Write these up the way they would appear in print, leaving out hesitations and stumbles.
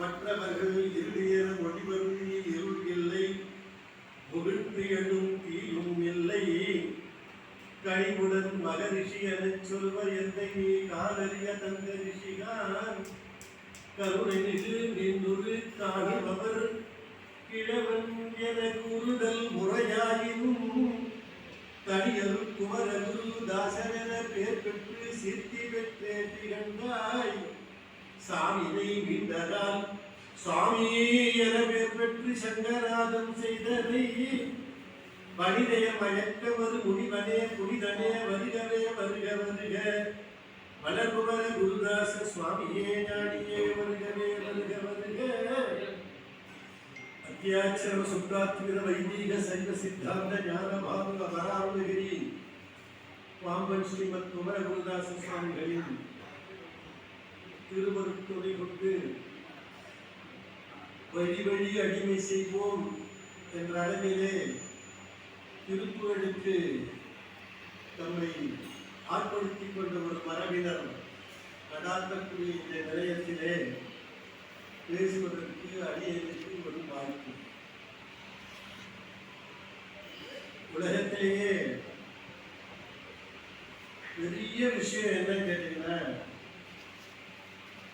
மற்றவர்கள் இருளியர மொழிவருந்தி இருள் இல்லை, முகிழ்த்து எனும் தீயும் இல்லை. கனிவுடன் மகரிஷி எனச் சொல்வர் எந்தை நீ காலறிய தந்த ரிஷிகான். கருணை நின்று நின்றுரு காணுபவர் கிழவன் என கூறுதல் முறையாயினும், தனியரு குமரரு தாசரென பேர் பெற்று சித்தி பெற்றே திகழ்ந்தாய். சாமியை மீண்டதால் சுவாமி என பேர் பெற்று சங்கராதம் செய்ததை, மனிதய மயக்கமது முனிவனே புனிதனே வருகவே வருக வருக. வளர்குமர குருதாச சுவாமியே ஞானியே வருகவே வருக வருக. அத்தியாட்சர சுப்ராத்மிக வைதீக சைவ சித்தாந்த ஞான பாபு அபராமகிரி பாம்பன் ஸ்ரீமத் குமர குருதாச சுவாமிகளின் திருவருத்துணை கொண்டு வழி வழி அடிமை செய்வோம் என்ற அளவிலே திருப்புகழுக்கு தம்மை ஆட்படுத்திக் கொண்ட ஒரு மரபினர் நடாத்தக்கூடிய இந்த நிலையத்திலே பேசுவதற்கு அடியேற்கு ஒரு வாய்ப்பு. உலகத்திலேயே பெரிய விஷயம் என்ன கேட்டீங்கன்னா,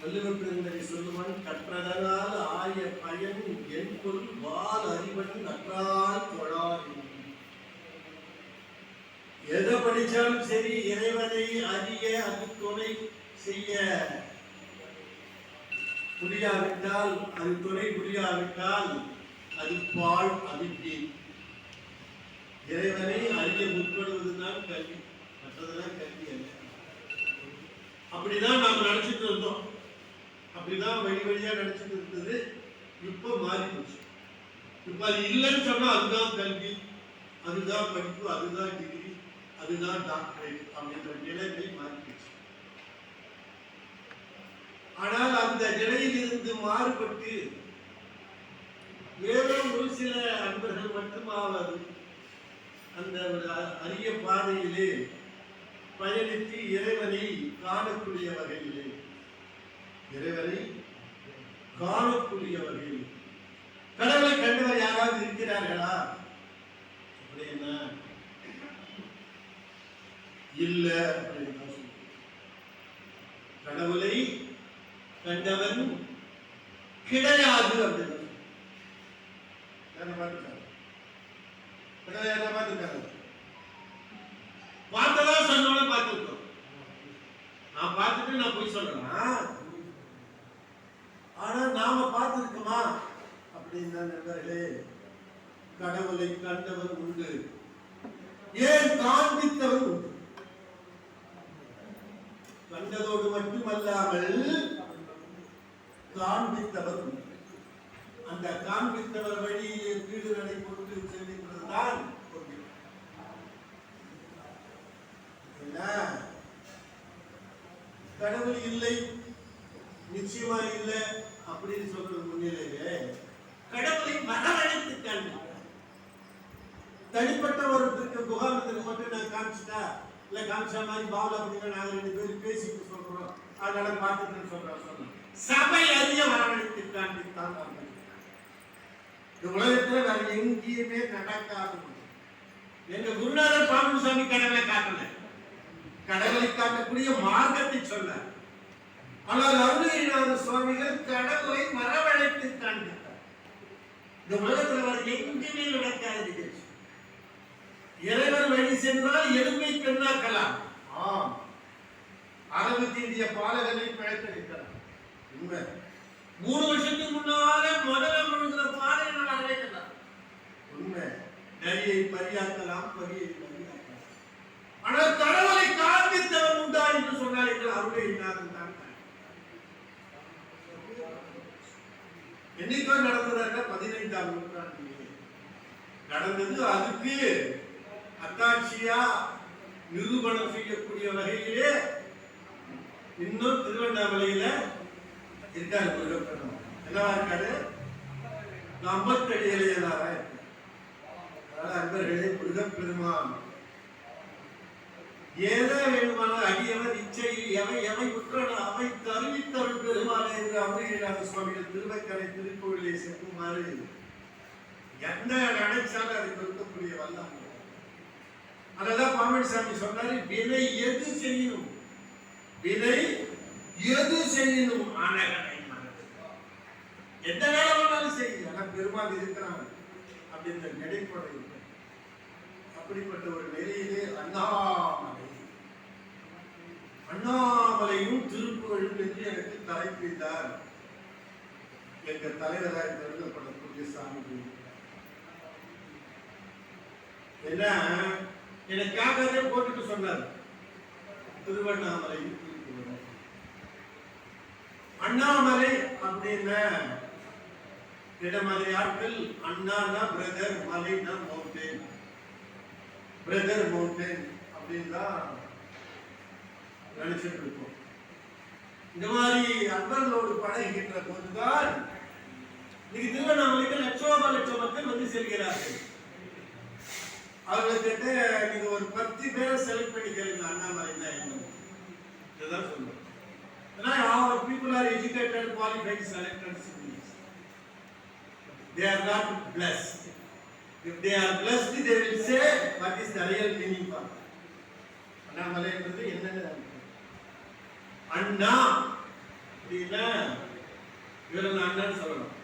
வள்ளுவர் பெருந்தகை சொல்லுவான், கற்றதனால் ஆய பயன் என் பொருள் வால் அறிவன் நற்றால் தொழார். எதை படிச்சாலும் சரி, இறைவனை அறிய அது துணை செய்ய புரியாவிட்டால், அது துணை புரியாவிட்டால் அது பாழ் அவித்தி. இறைவனை அறிய முற்படுவதுதான் கல்வி, மற்றதெல்லாம் கல்வி அல்ல. அப்படிதான் நாம் நினைச்சிட்டு இருந்தோம், அப்படிதான் வழி வழியா நினைச்சிட்டு இருந்தது. இப்ப மாறி போச்சு. இப்ப அது இல்லைன்னு சொன்னா அதுதான் கல்வி, அதுதான் படிப்பு, அதுதான் டிகிரி, அதுதான் டாக்டரேட் அப்படின்ற நிலைமை மாறிடுச்சு. ஆனால் அந்த நிலையில் இருந்து மாறுபட்டு வேறு ஒரு சில அன்பர்கள் மட்டுமாவது அந்த ஒரு அரிய பாதையிலே பயணித்து இறைவனை காணக்கூடிய வகையிலே, இறைவனை காணக்கூடிய வகையில் கடவுளை கண்டவர் யாராவது இருக்கிறார்களா அப்படின்னா இல்ல. கடவுளை கண்டவன் கிடையாது அப்படின்னு பார்த்ததா சொன்னோட பார்த்துருக்கோம். நான் பார்த்துட்டு நான் போய் சொல்றேன்னா, ஆனா நாம பார்த்திருக்கோமா அப்படின்னா நண்பர்களே, கடவுளை கண்டவர் உண்டு, ஏன் காண்பித்தவர் உண்டு. கண்டதோடு மட்டுமல்லாமல் காண்பித்தவர் உண்டு. அந்த காண்பித்தவர் வழியிலே வீடுகளை கொண்டு செல்கின்றதுதான் கடவுள் இல்லை, நிச்சயமா இல்லை அப்படின்னு சொல்றது முன்னிலையே கடவுளை மரவழைத்து காண்பித்தார். தனிப்பட்ட ஒருத்தருக்கு முகாமத்துக்கு மட்டும் நான் காமிச்சிட்டா இல்ல காமிச்சா மாதிரி பாவல அப்படின்னா நாங்க 2 பேரும் பேசிட்டு சொல்றோம், அதனால பார்த்துட்டு சொல்றோம். சபை அறிய வரவழைத்து காண்பித்தான். இந்த உலகத்துல வேற எங்கேயுமே நடக்காது. எங்க குருநாதர் பாம்புசாமி கடவுளை காட்டல, கடவுளை காட்டக்கூடிய மார்க்கத்தை சொல்ல. ஆனால் அருணகிரிநாத சுவாமிகள் கடவுளை வரவழைத்து காண்பித்தார். இந்த உலகத்துல வேற எங்கேயுமே நடக்காது. இறைவன் வழி சென்றால் எளிமை பெண்ணாக்கலாம். அரபு இந்திய பாலகனை பிழைத்திருக்கிறார். உண்மை. 3 வருஷத்துக்கு முன்னால முதல்ல முழுகிற பாலை என்னால் அழைக்கலாம். உண்மை. நரியை பரியாக்கலாம், பரியை பரியாக்கலாம். ஆனால் கடவுளை காண்பித்தவன் உண்டா என்று சொன்னார்கள் அருணகிரிநாதன் தான். என்னைக்கோ நடந்ததாக 15ஆம் நூற்றாண்டிலே நடந்தது. அதுக்கு அத்தாட்சியா நிரூபணம் செய்யக்கூடிய வகையிலே இன்னும் திருவண்ணாமலையில இருக்காரு முருகப்பெருமான். என்னவா இருக்காரு? 50 அடி இளையனாரா இருக்கு. அதனால அன்பர்களே, முருகப்பெருமான் ஏதோ வேணுமான அடியவன் இச்சையில் எவை எவை உற்றன அவை தருவித்தருள் பெருமானே பழனிநாத சுவாமிகள் திருவக்கரை திருக்கோவிலை செல்லுமாறு என்ன நினைச்சாலும் அதை கொடுக்கக்கூடிய வல்லம். அதெல்லாம் பாமணிசாமி சொன்னாரு, வினை எது செய்யணும், வினை எது செய்யணும் அனகனை மனது, எந்த வேலை வேணாலும் செய்யும், ஆனா பெருமாள் இருக்கிறான் அப்படின்ற நிலைப்பாடு இருக்கு. அப்படிப்பட்ட ஒரு நிலையிலே அண்ணாமலையும் திருப்புகழும் என்று எனக்கு தலைப்பித்தார் எங்கள் தலைவராக கருதப்படக்கூடிய சாமி. என்ன எனக்காகவே போட்டுட்டு சொன்னார், திருவண்ணாமலையும் திருப்புகழும். அண்ணாமலை அப்படின்னா இடமலை ஆட்கள், அண்ணானா பிரதர், மலைனா மவுண்டேன், பிரதர் மவுண்டேன் அப்படின்னு தான் நினைச்சிட்டு இருக்கோம். இந்த மாதிரி அன்பர்களோடு பழகின்ற போதுதான் இன்னைக்கு திருவண்ணாமலைக்கு லட்சோப லட்சம் மக்கள் வந்து செல்கிறார்கள். அவர்கிட்ட நீங்க ஒரு 10 பேரை செலக்ட் பண்ணி கேளுங்க, அண்ணாமலை தான் என்ன இதுதான் சொல்லுவோம். ஏன்னா our people are educated, qualified, selected citizens. They are not blessed. If they are blessed, they will say what is the real meaning for Annamalai என்பது என்னன்னு அண்ணா அப்படின்னா இவரை அண்ணான்னு சொல்லணும்.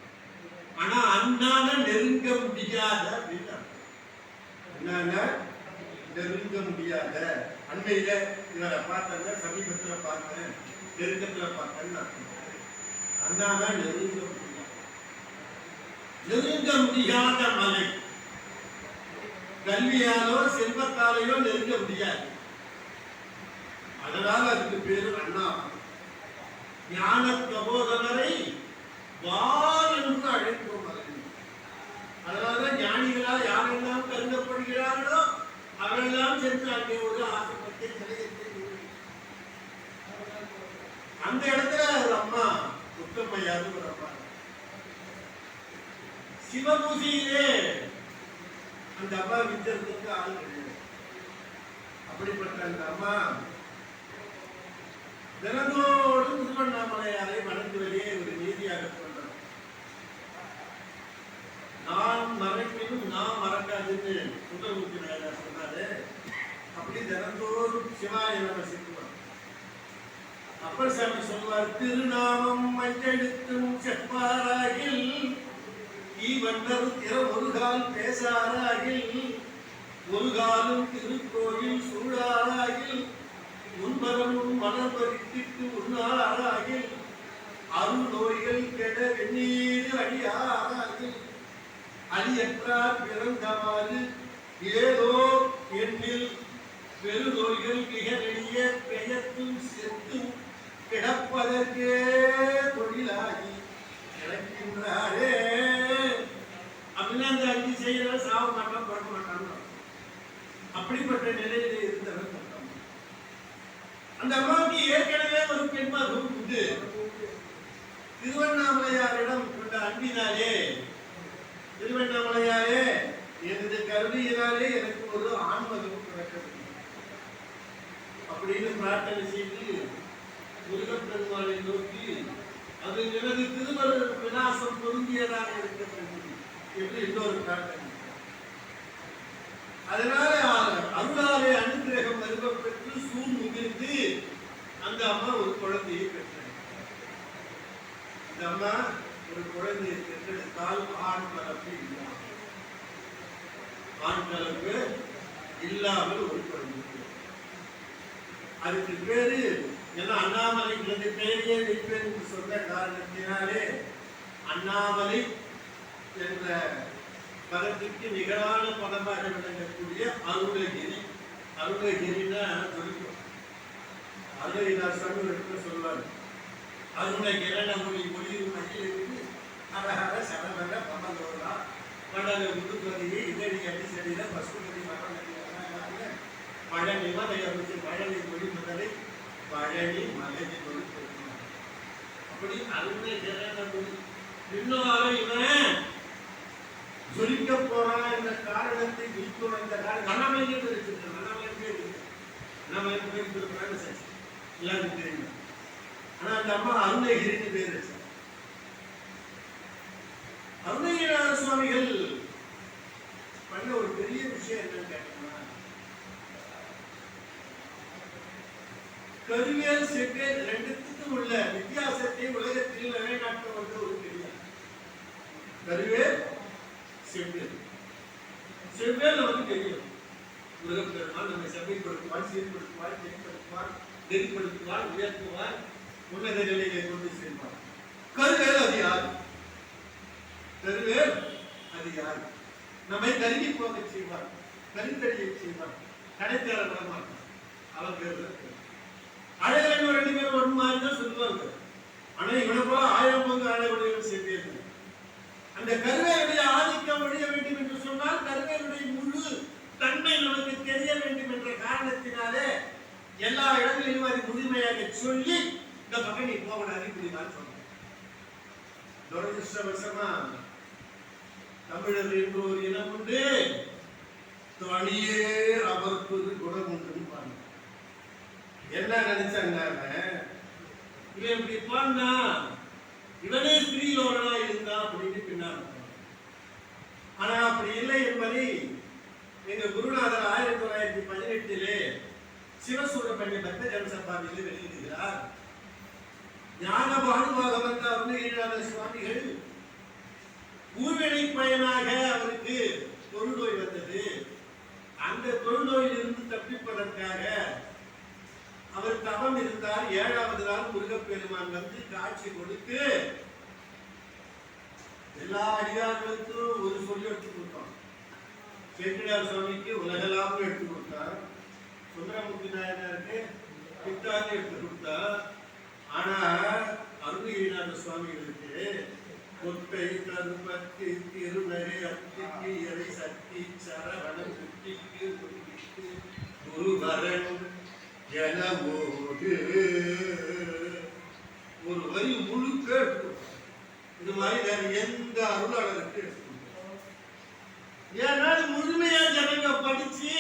ஆனா அண்ணான நெருங்க முடியாத அப்படின்னா என்னன்னா நெருங்க முடியாத. அண்மையில இவரை பார்த்தாங்க, சமீபத்துல பார்த்தேன், நெருக்கத்துல பார்த்தேன்னு அண்ணானா நெருங்க முடியாது, நெருங்க முடியாத மலை. கல்வியாலோ செல்வத்தாலேயோ நெருங்க முடியாது. அதனால அதுக்கு பேரு அண்ணா. ஞான பிரபோதனரை வார் என்று அழைப்போம். அதனாலதான் ஞானிகளால் யாரெல்லாம் கருதப்படுகிறார்களோ அவரெல்லாம் சென்று அங்கே ஒரு ஆசிரமத்தை அந்த இடத்துல ஒரு அம்மா முத்தம்மையாரு ஒரு அம்மா சிவபூஜையிலே அந்த அம்மா வித்ததுக்கு ஆள் கிடையாது. அப்படிப்பட்ட அந்த அம்மா தினந்தோடு திருவண்ணாமலையாரை வணங்கி வெளியே ஒரு நீதியாக சொல்றார். நான் மறைப்பினும் நான் மறக்காதுன்னு சுந்தரமூர்த்தி நாயனார் சொன்னாரு. அப்படி தினந்தோறும் சிவாய நம சிக்குவார். அப்பர் சாமி சொல்வார், திருநாமம் மஞ்செழுத்தும் செப்பாராகில் ஈவண்டர் திறம் ஒரு கால் பேசாராகில் ஒரு காலும் திருக்கோயில் சூழாராகில் முன்பரமும் மனப்பறித்திட்டு உண்ணாராகில் அருள் நோய்கள் கெட வெந்நீர் அடியாராகில் அடியற்றார் பிறந்தவாறு ஏதோ எண்ணில் பெருநோய்கள் மிக நெடிய பெயர்த்தும் செத்தும் கிடப்பதற்கே தொழிலாகி கிடக்கின்றாரே அப்படின்னா அந்த 5 செய்யற சாவ மாட்டான், பழக்க மாட்டான். அப்படிப்பட்ட நிலையிலே இருந்தவர் அந்த அம்மாவுக்கு ஏற்கனவே ஒரு பெண்மகம் உண்டு. திருவண்ணாமலையாரிடம் கொண்ட அன்பினாலே, திருவண்ணாமலையாரே எனது கருணையினாலே எனக்கு ஒரு ஆண்மகம் பிறக்கவில்லை அப்படின்னு பிரார்த்தனை செய்து முருகப்பெருமாளை நோக்கி அது எனது திருமண விலாசம் பொருந்தியதாக இருக்க வேண்டும் என்று இன்னொரு பிரார்த்தனை. அதனால அருளாலே அனுகிரகம் அருகப்பெற்று சூழ் முகிழ்ந்து அந்த அம்மா ஒரு குழந்தையை பெற்றார். அந்த அம்மா ஒரு குழந்தையை பெற்றெடுத்தால் ஆண் கலப்பு இல்லாமல், ஆண் கலப்பு இல்லாமல் ஒரு குழந்தை. அதுக்கு பேரு ஏன்னா அண்ணாமலை பேரையே வைப்பேன் என்று சொன்ன காரணத்தினாலே அண்ணாமலை என்ற பதத்திற்கு நிகரான பதமாக விளங்கக்கூடிய அருணகிரி. அருணகிரின்னா சொல்லிக்கும். அருணகிரிநாதர் சாமி சொல்வார், அருணகிரன மொழி மொழியும் மகிழ்ந்து அழகாக சடமர பமந்தோரா மடல முதுபதியை இதழி அடிசடியில பசுபதி மரணி பழனி மலை அமைச்சு பழனி மொழி முதலை பழனி மலையை மொழி கொடுக்கிறார். அப்படி அருணகிரன மொழி இன்னும் இவன் ஜொலிக்க போறான் என்ற காரணத்தை விற்கும். இந்த அண்ணாமலையே வச்சிருக்கேன், அண்ணாமலையே அண்ணாமலை பேர் எல்லாருக்கும் தெரியும். ஆனா அந்த அம்மா அருணகிரின்னு பேர் வச்சார். சுவாமிகள் பண்ண ஒரு பெரிய விஷயம் என்னன்னு கேட்டோம்னா, கருவியல் செவ்வியல் ரெண்டுத்துக்கும் உள்ள வித்தியாசத்தை உலகத்தில் நிலைநாட்ட வந்த ஒரு பெரிய கருவியல் செவ்வியல். செவ்வியல் நமக்கு தெரியும். முருகப்பெருமான் நம்மை செவ்வைப்படுத்துவார், சீர்படுத்துவார், தென்படுத்துவார், நெறிப்படுத்துவார், உயர்த்துவார், உன்னத நிலையை கொண்டு சேர்ப்பார். கருவேல் அது யார்? கருவேல் அது யார்? நம்மை கருகி போக செய்வார், கருத்தடியை செய்வார், கடைத்தேற விட மாட்டார். அவன் பேர் அழகன் ரெண்டு பேரும் ஒரு மாதிரி தான் சொல்லுவாங்க. ஆனா இவனை போல 1000 பங்கு அழகுடையவன் செவ்வியல். அந்த கருவேலுடைய ஆதிக்கம் ஒழிய வேண்டும் என்று சொன்னால் கருவேலுடைய முழு தன்மை நமக்கு தெரிய வேண்டும் என்ற காரணத்தினாலே எல்லா இடங்களிலும் அது முழுமையாக சொல்லி இந்த பக்கம் நீ போகணும் அறிவுறுதான் சொன்னார். துரதிருஷ்டவசமா தமிழர் என்று ஒரு இனம் உண்டு, தனியே அவர்க்கு குணம் உண்டு பாருங்க. என்ன நினைச்சாங்க, இவன் இப்படி பாடினா இவனே ஸ்திரீலோகனா இருந்தான் அப்படின்னு பின்னாடி. ஆனா அப்படி இல்லை என்பதை எங்க குருநாதர் 1918 சிவசூரப்பள்ளி பக்த ஜனசபாவிலே வெளியிடுகிறார். ஞான பானுவாக வந்த அருணகிரிநாத சுவாமிகள் ஊர்வினை பயனாக அவருக்கு தொழுநோய் வந்தது. அந்த தொழுநோயில் இருந்து தப்பிப்பதற்காக அவர் தவம் இருந்தார். 7வது நாள் முருகப்பெருமான் வந்து காட்சி கொடுத்து எல்லா அடியார்களுக்கும் ஒரு சொல்லி எடுத்து கொடுத்தார். சேக்கிழார் சுவாமிக்கு உலகெல்லாம் எடுத்து கொடுத்தார். சுந்தரமூர்த்தி நாயனாருக்கு பித்தான்னு எடுத்து கொடுத்தார். ஆனா அருணகிரிநாத சுவாமிகளுக்கு கொட்டை கருப்பத்தி திருநகை அத்திக்கு இறை சக்தி சரவணம் குட்டிக்கு குட்டிக்கு குருவரன் எனவோடு ஒரு வரி முழுக்க இது மாதிரி வேற எந்த அருளாளருக்கு ஏன்னா முழுமையா ஜனங்க படிச்சு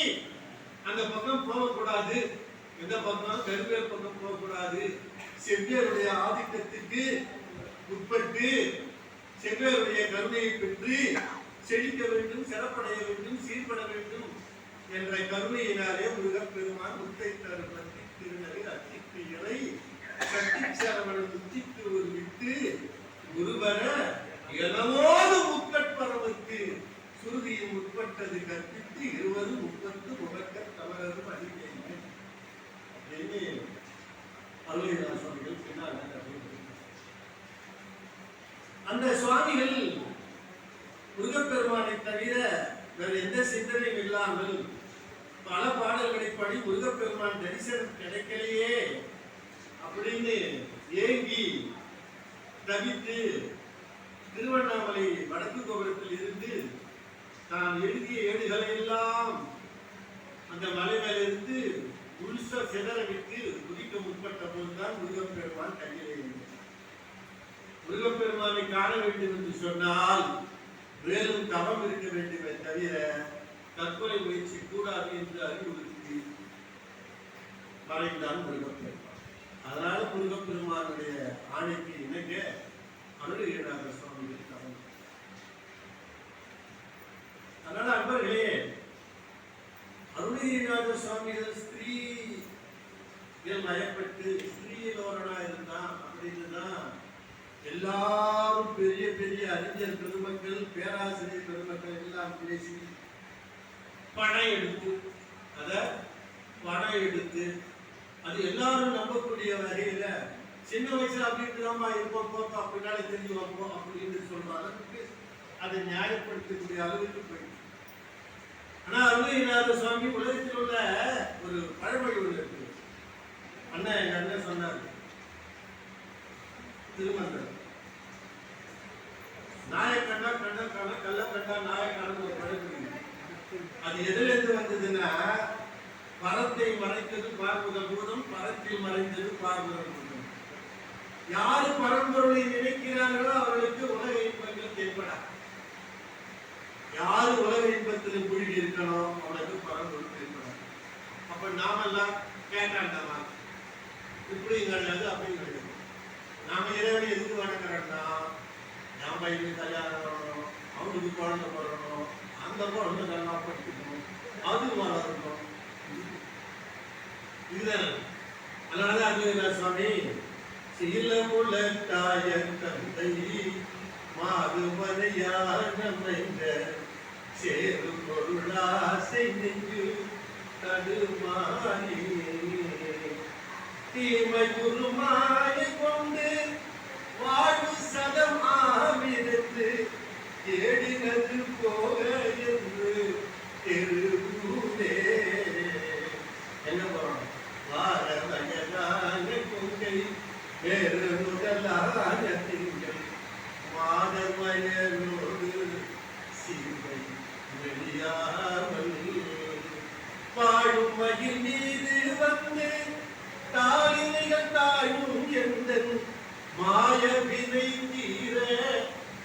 அந்த பக்கம் போகக்கூடாது, எந்த பக்கம் கருவேல் பக்கம் போகக்கூடாது, செவ்வியருடைய ஆதிக்கத்துக்கு உட்பட்டு செவ்வியருடைய கருணையை பெற்று செழிக்க வேண்டும், சிறப்படைய வேண்டும், சீர்பட வேண்டும் என்ற கருணையினாலே முருகப்பெருமான் முத்தை தருப்பத்தி திருநகை அத்திக்கு இறை சட்டிச்சரவணம் முத்திக்கு ஒரு விட்டு குருவர எனவோடு முக்கட்பரவுக்கு சுருதியும் உட்பட்டது கற்பித்து 20-30 முகக்க தவறும் அறிவியல் அப்படின்னு அருணகிரிநாத சுவாமிகள் பின்னால். அந்த சுவாமிகள் முருகப்பெருமானை தவிர வேற எந்த சிந்தனையும் இல்லாமல் பல பாடல்களை பாடி முருகப்பெருமான் தரிசனம் கிடைக்கலையே அப்படின்னு ஏங்கி தவித்து திருவண்ணாமலை வடக்கு கோபுரத்தில் இருந்து தான் எழுதிய ஏடுகளை எல்லாம் அந்த மலை மேலிருந்து முழுசா சிதற விட்டு குதிக்க முற்பட்ட போதுதான் முருகப்பெருமான் கையிலே இருந்தது. முருகப்பெருமானை காண வேண்டும் என்று சொன்னால் மேலும் தவம் இருக்க வேண்டுமே தவிர தற்கொலை முயற்சி கூடாது என்று அறிவுறுத்தி மறைந்தான் முருகப்பெருமான். அதனால முருகப்பெருமானுடைய ஆணைக்கு இணங்க அருணகிரிநாத சுவாமிகள் தவம். அதனால அன்பர்களே, அருணகிரிநாத சுவாமிகள் ஸ்திரீகள் மயப்பட்டு ஸ்திரீலோகனா இருந்தான் அப்படின்னு தான் எல்லாரும் பெரிய பெரிய அறிஞர் பெருமக்கள், பேராசிரியர் பெருமக்கள் எல்லாம் பேசி பணம் எடுத்து அது எல்லாரும் நம்பக்கூடிய வகையில சின்ன வயசுல அப்படின்ட்டு தான் இருப்போம் போப்போம் அப்படின்னாலே தெரிஞ்சு வைப்போம் அப்படின்னு சொல்ற அளவுக்கு அதை நியாயப்படுத்தக்கூடிய அளவுக்கு போயிடுச்சு. ஆனா அருணகிரிநாத சுவாமி உலகத்தில் உள்ள ஒரு பழமொழி ஒன்று இருக்கு. அண்ணன் எங்க அண்ணன் சொன்னார், திருமந்திரம் நாயக்கண்ணா கண்ணன் காண கள்ள கண்டா நாயக்கான ஒரு பழமொழி. அது எதுல இருந்து வந்ததுன்னா, பரத்தை மறைத்தது பார்முத பூதம், பரத்தில் மறைந்தது பார்முத பூதம். யாரு பரம்பொருளை நினைக்கிறார்களோ அவர்களுக்கு உலக இன்பங்கள் தென்படாது. யாரு உலக இன்பத்தில் மூழ்கி இருக்கணும் அவனுக்கு பரம்பொருள் தென்படாது. அப்ப நாமெல்லாம் கேட்டாண்டமா இப்படியும் கிடையாது அப்படியும் கிடையாது. நாம இறைவனை எதுக்கு வணங்குறோம்னா, நாம இது கல்யாணம் பண்ணணும், அவனுக்கு குழந்தை பிறக்கணும், அந்த குழந்தை நல்லா படிக்கணும், அது வளரணும். இதுதான். அதனாலதான் அருணகிரிநாத சுவாமி சீலமுள்ள தாய தந்தை மாதுமனையானமைந்த சேரும் பொருளாசை நெஞ்சு தடுமாறி தீமை குருமாய கொண்டு வாழ்வு சதமாமிருந்து தேடினது போக என்று தெருவே என்ன போறோம் வார வயதான கொங்கை வேறு முதலான திங்கள் மாதவயனோடு சீமை வெளியாமல் வாழும் மகிழ் மீது வந்து தாளினைகள் தாயும் எந்த மாய வினை தீர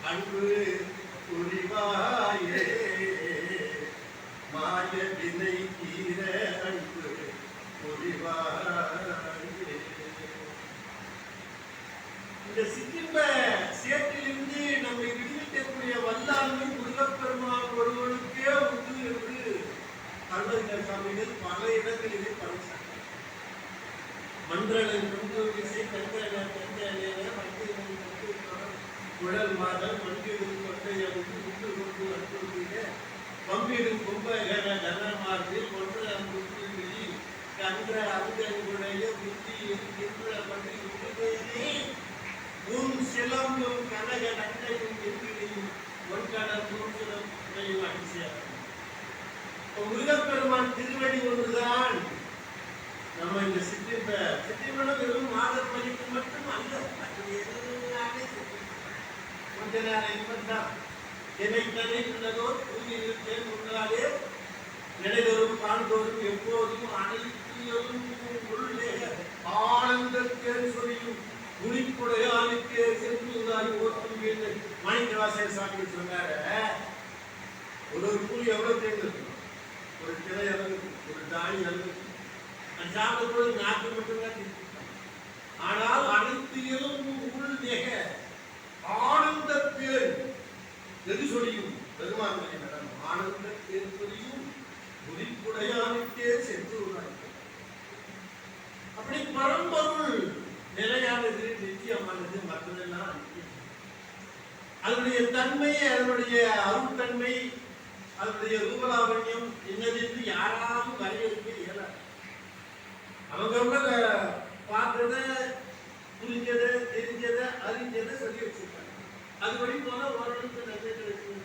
அன்பு புரிவாயே மாய வினை தீர அன்பு புரிவாயே. இந்த சிற்றின்ப சேற்றிலிருந்து நம்மை விடுவிக்கக்கூடிய வல்லாண்மை முருகப்பெருமான் ஒருவனுக்கே உண்டு என்று அருணகிரிநாத சுவாமிகள் பல இடங்களிலே பரிசார். மன்றலன் கொண்டு விசை கந்தன குழல் மாதம் மண்டிடும் கொட்டையவுக்கு உண்டு கொண்டு அன்புடைய பம்பிடும் கும்பகர கனமார்பில் ஒன்ற அம்புக்குழி கன்ற அங்கங்குடைய புத்தி என்கின்ற பள்ளி உண்டுதே உன் சிலம்பும் கனக நட்டையும் எங்கிலையும் ஒன்கடல் மூன்றும் உடையும் அடிசியார். முருகப்பெருமான் திருவடி ஒன்றுதான் நம்ம இந்த சிற்றின்பம் வெறும் மாதர் பணிக்கு மட்டும் அல்ல. கொஞ்ச நேரம் இன்பம்தான். என்னை தனித்துள்ளதோ தூங்கியிருக்கேன் முன்னாலே நினைதோறும் காண்தோறும் எப்போதும் அனைத்திலும் உள்ளே ஆனந்தத்தேன் சொல்லியும் குளிப்புடையானுக்கே சென்றுதாய் ஓட்டும் என்று மாணிக்கவாசகர் சுவாமி சொன்னார. ஒரு கூலி எவ்வளவு தேர்ந்தெடுக்கணும்? ஒரு கிளை அளவு, ஒரு தானி அளவு. சாப்பிடும்போது நாக்கு மட்டும்தான் தெரிஞ்சுட்டாங்க. ஆனால் அனைத்திலும் உள் தேக ஆனந்த பேர் எது சொல்லியும் பெருமான் ஆனந்த பேர் சொல்லியும் குறிப்புடையானுக்கே சென்று அப்படி பரம்பொருள் நிலையானது நிச்சயமானது மற்றதெல்லாம் அதனுடைய தன்மை, அதனுடைய அருள்தன்மை, அதனுடைய ரூபலாவண்யம் என்னதென்று யாராலும் வரையறுக்க இயலாது. அவங்க பார்த்தத புரிஞ்சதை தெரிஞ்சதை அறிஞ்சதை சொல்லி வச்சிருக்காங்க. அதுபடி போனா ஓரளவுக்கு நன்மை கிடைக்கும்.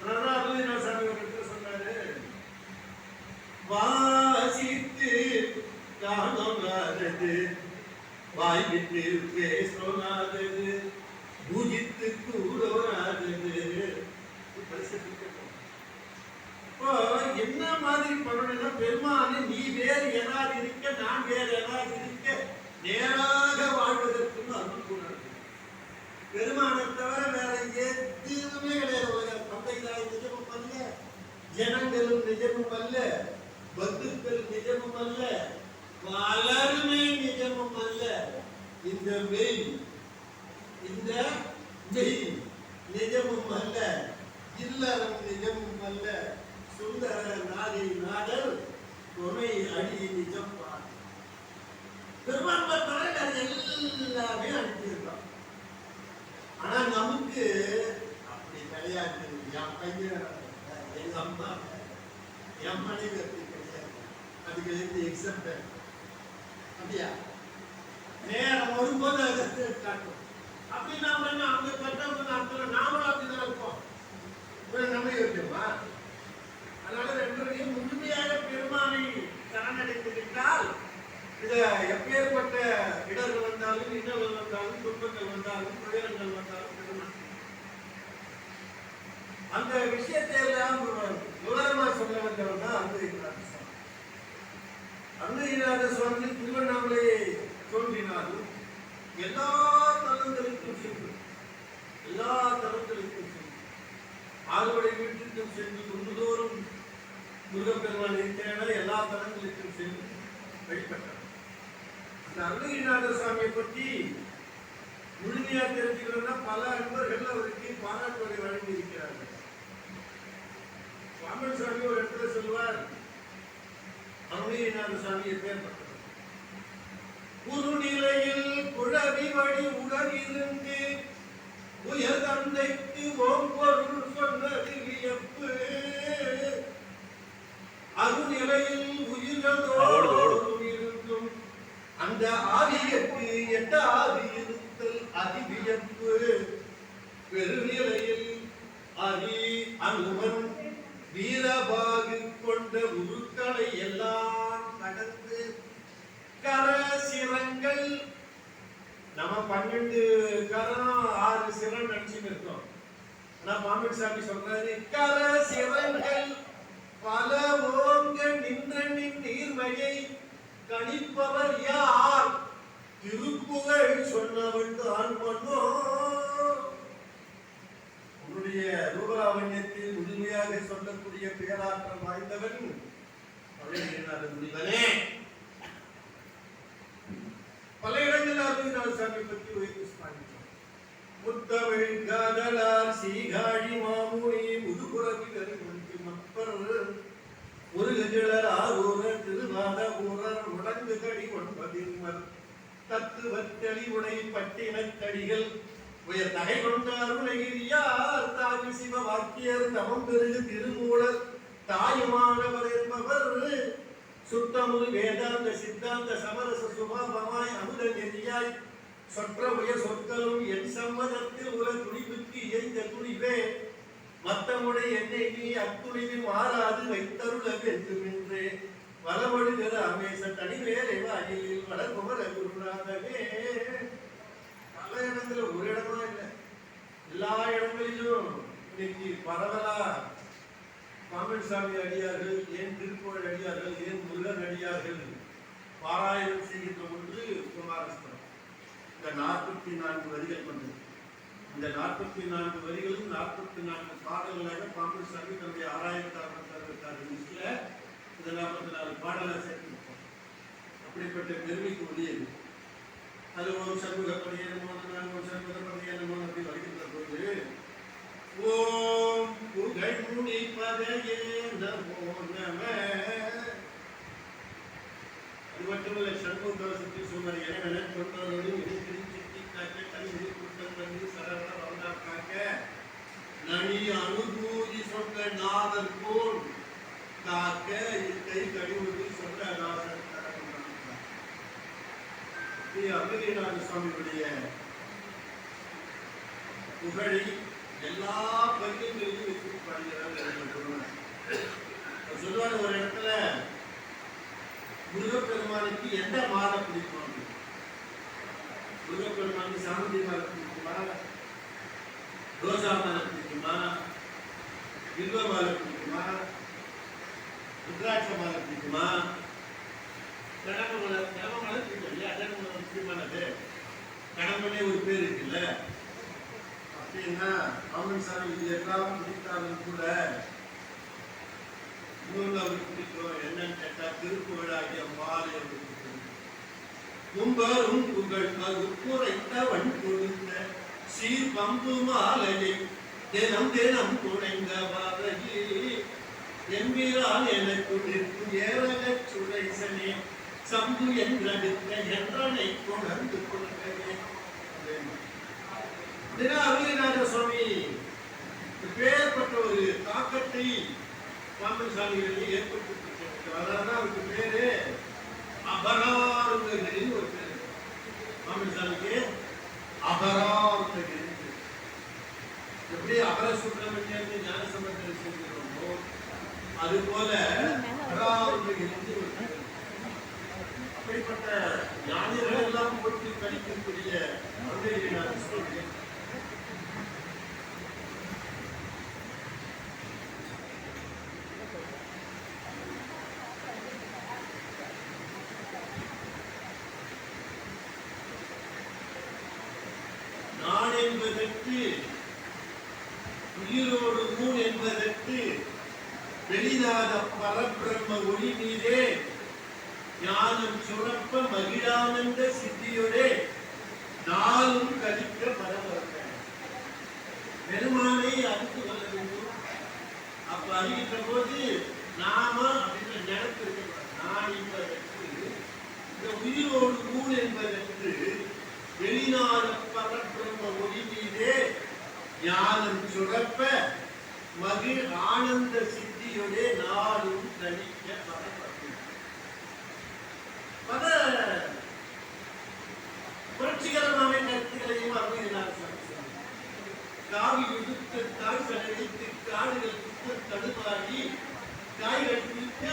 அருணகிரிநாத சாமி சொன்னாரு, வாசித்து காணாதது வாய்விட்டு பேசோனாதது பூஜித்து கூடோனாதது. இப்போ என்ன மாதிரி பண்ணணும்னா, பெருமானே நீ வேறு ஏதாவது இருக்க, நான் வேறு ஏதாவது இருக்க, நேராக வாழ்வதற்கு அருள் கூடாது. பெருமானை தவிர வேற எதுவுமே கிடையாது. தந்தைதாய் நிஜமும் அல்ல, ஜனங்களும் நிஜமும் அல்ல, பந்துக்கள் நிஜமும் அல்ல, பலருமே நிஜமும் அல்ல. இந்த மெய் நிஜமும் அல்ல, இல்லறம் நிஜமும் அல்ல, சுந்தர நாதி நாடல் துணை அடி நிஜம். பெருமான் எல்லாமே அனுப்பியிருக்கான். ஆனா நமக்கு அப்படி கிடையாது. என் பையன், எங்க அம்மா, என் மனைவி அப்படி கிடையாது. அதுக்கு இருந்து எக்ஸப்ட் அப்படியா நேரம் வரும்போது அதை காட்டும். அப்படி நாம என்ன அவங்க கட்டவங்க அர்த்தம் நாமளும் அப்படிதான் இருப்போம். நம்பி வைக்கணுமா? அதனால ரெண்டு முழுமையாக பெருமானை சரணடைந்து விட்டால் இதை எப்பேற்பட்ட இடர்கள் வந்தாலும், இன்னல்கள் வந்தாலும், துன்பங்கள் வந்தாலும், துயரங்கள் வந்தாலும் பெருமான் அந்த விஷயத்தை எல்லாம் விவரமா சொல்ல வந்தவர் தான் அருணகிரிநாத சுவாமி. அருணகிரிநாத சுவாமி திருவண்ணாமலை தோன்றினாலும் எல்லா தலங்களுக்கும் சென்று, எல்லா தலங்களுக்கும் சென்று, ஆறுபடை வீட்டுக்கும் சென்று, குன்றுதோறும் முருகப்பெருமான் இருக்கிற எல்லா தலங்களுக்கும் சென்று வழிபட்டார். அந்த அருணகிரிநாத சுவாமியை பற்றி முழு முழுமையா தெரிஞ்சுக்கணும்னா பல அன்பர்கள் அவருக்கு பாராட்டுவதை வழங்கி இருக்கிறார்கள். சுவாமி சுவாமி ஒரு இடத்துல சொல்வார், அருணகிரிநாத சுவாமி எப்பேற்பட்டவர். குறுநிலையில் குழவி வழி உடனிருந்து உயர் தந்தைக்கு ஓம்பொருள் சொன்னது வியப்பு. அருநிலையில் உயிர்களோடு இருந்தும் அந்த ஆவியற்கு எட்டாது இருத்தல் அதிவியப்பு. பெருநிலையில் அரி அனுமன் வீரபாகு கொண்ட உருக்களை எல்லாம் கடந்து கரசிரங்கள், நம்ம 12 கரம் 6 சிரம் நினைச்சுட்டு இருக்கோம். ஆனா பாம்பன் சாமி சொல்றாரு, கரசிரங்கள் பல ஓங்க நின்ற நீர்மையை கணிப்பவர் யார், திருப்புகழ் சொன்னவன் தான் பண்ணோ. உன்னுடைய ரூபலாவண்யத்தில் முழுமையாக சொல்லக்கூடிய பேராற்றல் வாய்ந்தவன் அருணகிரிநாத முனிவனே. பல இடங்களில் அருணகிரிநாத சாமி பற்றி உயர்த்தி ஸ்மரித்தோம். முத்தமிழ் காதலார் சீகாழி மாமுனி முதுகுறவி கருமுடிக்கு மப்பர் முருகஜலர் ஆரூரர் திருநாத ஊரர் முடங்கு கடி 9 தத்துவத்தளி உடை பட்டினத்தடிகள் உயர் தகை கொண்ட அருணகிரியார் தாவி சிவ வாக்கியர் தமம் பெருகு திருமூலர் தாயுமானவர் என்பவர் சுத்தமுது வேதாந்த சித்தாந்த சமரச சுபாவமாய் அமுத நெறியாய் சொற்ற உயர் சொற்களும் என் சம்மதத்தில் உல துணிவுக்கு இயந்த துணிவே மத்தமுடைய என்னை நீ அத்துணிவில் மாறாது வைத்தருள வேண்டும் என்றே வளமொழிகிற அமேச தனிவேலை வாயிலில் வளர்குமர குருநாதனே. பல இடத்துல ஒரு இடமா இல்லை, எல்லா இடங்களிலும் இன்னைக்கு பரவலா பாம்பன் சாமி அடியார்கள், ஏன் திருப்புகழ் அடியார்கள், ஏன் முருகன் அடியார்கள் பாராயணம் செய்கின்ற ஒன்று குமாரஸ்தலம். இந்த 44 வரிகள் கொண்டது. இந்த 44 வரிகளும் 44 பாடல்களாக பாம்பன் சாமி தன்னுடைய 6666 லிஸ்ட்ல இந்த 44 பாடலை சேர்த்திருப்போம். அப்படிப்பட்ட பெருமைக்கு உரியது. அது ஒரு சண்முகப்படியே நமோ, ஒரு சண்முகப்படியே நமோ அப்படி வருகின்ற போது ஓம் புகழ் முனிப்பதையே நமோ நம. அது மட்டுமல்ல, சண்முக கவசத்தில் சொன்னார், எனவே தொண்டரோடு இணைப்பிரிச்சி காக்க கல்வி குற்றம் பண்ணி சரவண வந்தா காக்க நனி அனுபூதி சொன்ன நாதர் போல் காக்க இருக்கை கழிவுறு சொன்ன நாதர் அருணகிரிநாத சுவாமியுடைய புகழை எல்லா பகுதிகளிலும் வைத்து பாடுகிறார். சொல்லுவாங்க, ஒரு இடத்துல முருகப்பெருமானுக்கு எந்த மாலை பிடிக்கும்? முருகப்பெருமானுக்கு சாந்தி மாலை பிடிக்குமா, ரோஜா மாலை பிடிக்குமா, வில்வ மாலை பிடிக்குமா, ருத்ராட்ச மாலை பிடிக்குமா, கடம்ப மாலை பிடிக்கும் இல்லையா? அதான் முக்கியமானது. கடம்பனே ஒரு பேர் இருக்குல்ல. அப்படின்னா பாம்பன் சாமி இது எல்லாம் பிடித்தாலும் கூட இன்னொன்று அவருக்கு பிடிக்கும். என்னன்னு கேட்டா திருப்புகழாகிய மாலை அவருக்கு பிடிக்கும். கும்பரும் புகழ் உட்புறைத்த வன் கொடுத்த சீர் பம்பு மாலையை தினம் தினம் குறைந்த வாரையே என்கிறான் எனக்கு நிற்கும் ஏரக சுடைசனே சம்பு என்றெடுத்த என்றனை கொணர்ந்து கொள்கிறே. அருணகிரிநாத சுவாமி பேர்பட்ட ஒரு தாக்கத்தை பாம்பன் சாமிகளில் ஏற்படுத்திருக்கிறார். அதனால அவருக்கு பேரு அபராருணகிரின்னு ஒரு பேரு. பாம்பன் சாமிக்கு அபராருணகிரி. எப்படி அபர சுப்பிரமணியன் ஞான சம்பந்தர் செஞ்சிருக்கோமோ அது போல அபராருணகிரி ஒரு பேரு. அப்படிப்பட்ட ஞானிகள் எல்லாம் போட்டி கணிக்கக்கூடிய அருணகிரிநாத சுவாமி என்பதற்கு உயிரோடு ஊன் என்பதற்கு வெளிநாத பரபிரம்ம ஒளி மீதே ஞானம் சுரப்ப மகிழானந்த சித்தியோடே நாளும் கழிக்க பெருமானை அறிந்து கொள்ள வேண்டும். அப்ப அறிகின்ற போது நாம அப்படின்ற நினைப்பு இருக்க நான் என்பதற்கு இந்த உயிரோடு ஊன் என்பதற்கு வெளிநாட பரப்பிரம்ம ஒளி மீதே ஞானம் சுரப்ப மகிழ் ஆனந்த சித்தியோட நாளும் நடிக்க வரப்பட்டது. பல புரட்சிகரமான கருத்துக்களையும் அறிவிக்கிறார். காவி விடுத்து தாய் சடைத்து காடுகள் குத்து தடுமாறி காய்கள் பிடித்து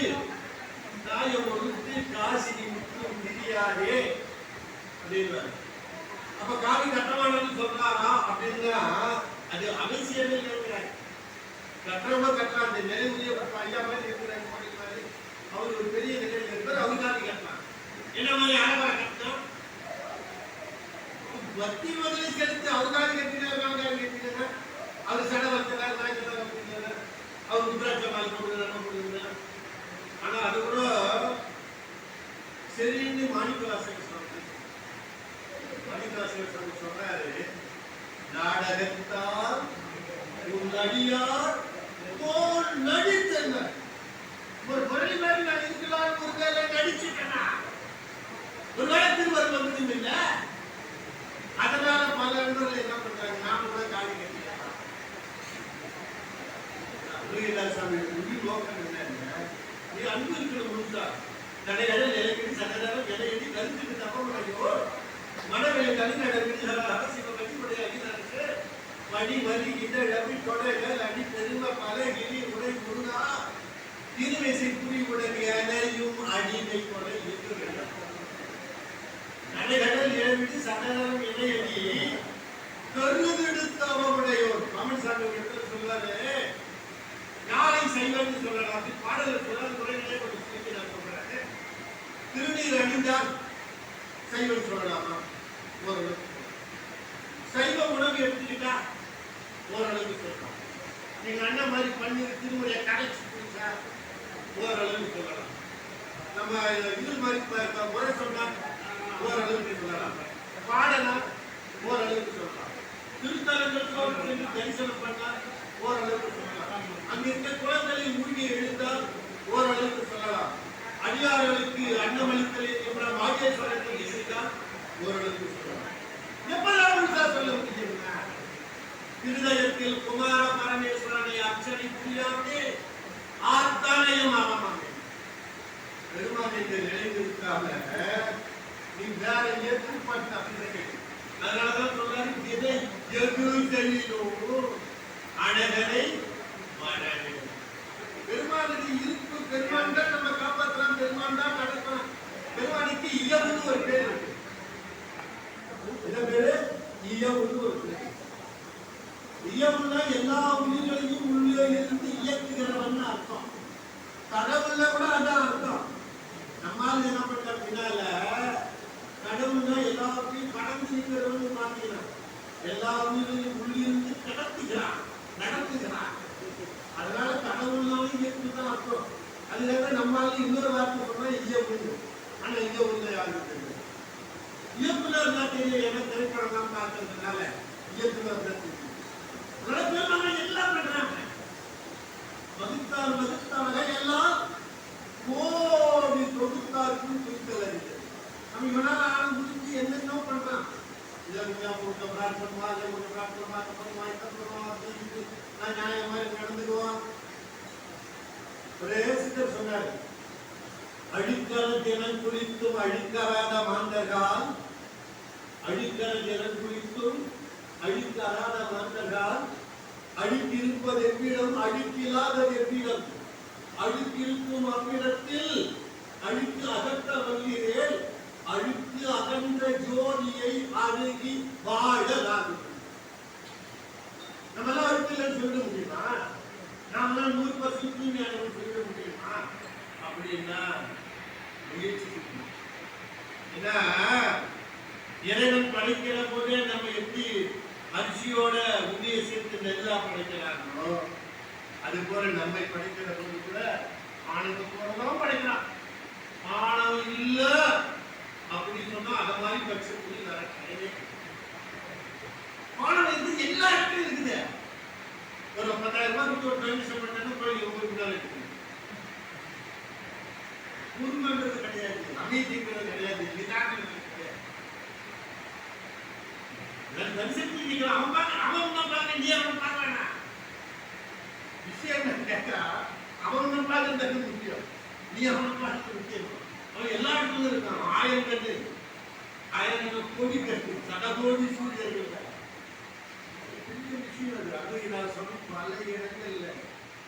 காயம் ஒழுத்து காசினி முற்றும் விதியாதே அப்படின்னு. அப்ப காவி கட்டமானு சொல்றாரா அப்படின்னா அது அவசியமே இருக்கிறார். கட்டணமா கட்டலாம். அந்த நிலைமையை ஐயா மாதிரி இருக்கிறாரு. அவர் ஒரு பெரிய நிலையில் இருப்பார். அவர் காவி கட்டலாம். என்ன மாதிரி ஆரம்பா கட்டணும் வத்தி முதலே செலுத்து அவருக்காக கட்டினார். அவர் சடை வச்சார், நாய் சடை வச்சிருந்தார், அவர் குதிராட்ச மாலை போடுறார். ஆனா அது கூட சரின்னு மாணிக்கவாசகர் சொல்றாரு, நாடகத்தால் உன் அடியார் போல் நடித்தனர். ஒரு பொருள் மாதிரி நான் இருக்கலாம், ஒரு வேலை நடிச்சுட்டேனா, ஒரு வேலை திருவருள் வந்ததும் இல்லை. அதனால பல நண்பர்கள் என்ன பண்றாங்க, நாம கூட காலி கட்டிக்கலாம். சாமி உயிர் நோக்கம் என்ன, நீ அன்பு இருக்கணும். முழுசா தடையாட நிலைக்கடி சடனாக நிலையடி கருத்துக்கு தப்பமுடையோ மனவெளி கலிநடவிற்கு அரசியல் கட்சியுடைய அகிலருக்கு மணி வலி இதழவி தொடைகள் அடி பெரும பல கிளி உடை முருகா திருவெசை புரிவுடைய அனையும் அடிமை கொலை என்று நடைகடல் எழுதி சடலம் இணையடி கருதெடுத்தவனுடையோர் ராமசாமி சொல்றாரு. யாரை செய்வன்னு சொல்லலாம் பாடல் சொல்லாத முறைகளே கொஞ்சம் திருப்பி நான் சொல்றாரு. திருநீர் அணிந்தால் சைவம் சொல்லலாமா? ஓரளவு. சைவ உணவு எடுத்துக்கிட்டா ஓரளவு சொல்லலாம். நீங்க அண்ணன் மாதிரி பண்ணி திருமுறையை கரைச்சி குடிச்சா ஓரளவு சொல்லலாம். நம்ம இது மாதிரி முறை சொன்னா ஓரளவுக்கு சொல்லலாம். பாடலாம் ஓரளவுக்கு சொல்லலாம். திருத்தலங்கள் தரிசனம் பண்ணா ஓரளவுக்கு சொல்லலாம். அங்க இருக்க குளங்களை மூழ்கி எழுந்தால் ஓரளவுக்கு சொல்லலாம். அடியார்களுக்கு அன்னமளித்தலை மாகேஸ்வரத்தை செய்தால் ஓரளவுக்கு சொல்லலாம். எப்பதான் சொல்ல முடியும்? இருதயத்தில் குமார பரமேஸ்வரனை அர்ச்சனை புரியாமே ஆத்தாலயம் ஆகமாமே. பெருமான் என்று நினைந்திருக்காம நீ வேற ஏற்றுப்பட்ட அப்படின்னு. அதனாலதான் சொல்றாரு, இதை எது செய்யணும் அழகனை மனதை. பெருமானுக்கு இருப்பு, பெருமான் தான் நம்ம காப்பாற்றலாம், பெருமான் தான் நடக்கலாம். பெருமானுக்கு இயவுன்னு ஒரு பேர் இருக்கு. என்ன பேரு? இயவுன்னு ஒரு பேர். இயவுன்னா எல்லா உயிர்களையும் உள்ளே இருந்து இயக்குகிறவன் அர்த்தம். கடவுள்ல கூட அதான் அர்த்தம். நம்மால் என்ன பண்ற பின்னால கடவுள்னா எல்லாத்தையும் கடந்து நிற்கிறவன் மாத்திக்கிறான். எல்லா உயிர்களையும் உள்ளிருந்து கடத்துகிறான், நடத்துகிறான். அதனால கடவுள்னாலும் இயக்குதான் அர்த்தம். அதுக்காக நம்மளால இன்னொரு வார்த்தை சொன்னா இயக்குது. ஆனா இயக்குல யாருக்கு தெரியும்? இயக்குனர் தான் தெரியும். ஏன்னா திரைப்படம் தான் பார்க்கறதுனால இயக்குனர் தான் தெரியும். எல்லாம் பண்றாங்க. வகுத்தார் எல்லாம் கோடி தொகுத்தாருக்கும் குறித்தல் அறிந்தது. நம்ம இவனால ஆள் முடிஞ்சு என்னென்னோ பண்றான். சொன்னாரு, அழிக்கல தினம் குறித்தும் அழிக்கராத மாந்தர்கள், அழிக்கல தினம் குறித்தும் அழிக்கராத மாந்தர்கள், அழித்திருப்பது எவ்விடம் அழிக்கில்லாத எவ்விடம், அழித்திருக்கும் அவ்விடத்தில் அழித்து அகற்ற வல்லீரேல் அழித்து அகன்ற ஜோதியை அணுகி வாழலாம். நம்ம எல்லாம் அழுத்திலன்னு சொல்ல முடியுமா? நாம 100% தூய்மையானவர்கள் சொல்ல முடியுமா? அப்படின்னா முயற்சி செய்யணும். ஏன்னா இறைவன் படைக்கிற போதே நம்ம எப்படி அரிசியோட உண்மையை சேர்த்து நெல்லா படைக்கிறாங்களோ அது போல நம்மை படைக்கிற போது கூட ஆனந்தத்தோடதான் படைக்கிறான். ஆனந்தம் இல்ல அப்படின்னு சொன்னா அத மாதிரி பட்சத்துக்கு வர கிடையவே. ஆனந்தம் எல்லா இடத்துலயும் இருக்குது. வந்து ஒரு பெர்மிஷன் பண்ணா கோயில் உங்களுக்கு தான் இருக்கு. உண்மைன்றது கிடையாது, அமைதிங்கிறது கிடையாது, நிதானங்கிறது கிடையாது. தரிசனத்தில் நிற்கிறான் அவன் தான் பார்க்க, நீ அவன் பார்க்கலனா விஷயம் என்ன கேட்டா, அவன் பார்க்கறது முக்கியம், நீ அவனை பார்க்கறது முக்கியம். அவன் எல்லா இடத்துலயும் இருக்கான். ஆயிரம் கோடி கட்டு சடகோடி சூரியர்கள் பெரிய விஷயம் அது. அது நான் சொன்ன பல இடங்கள்ல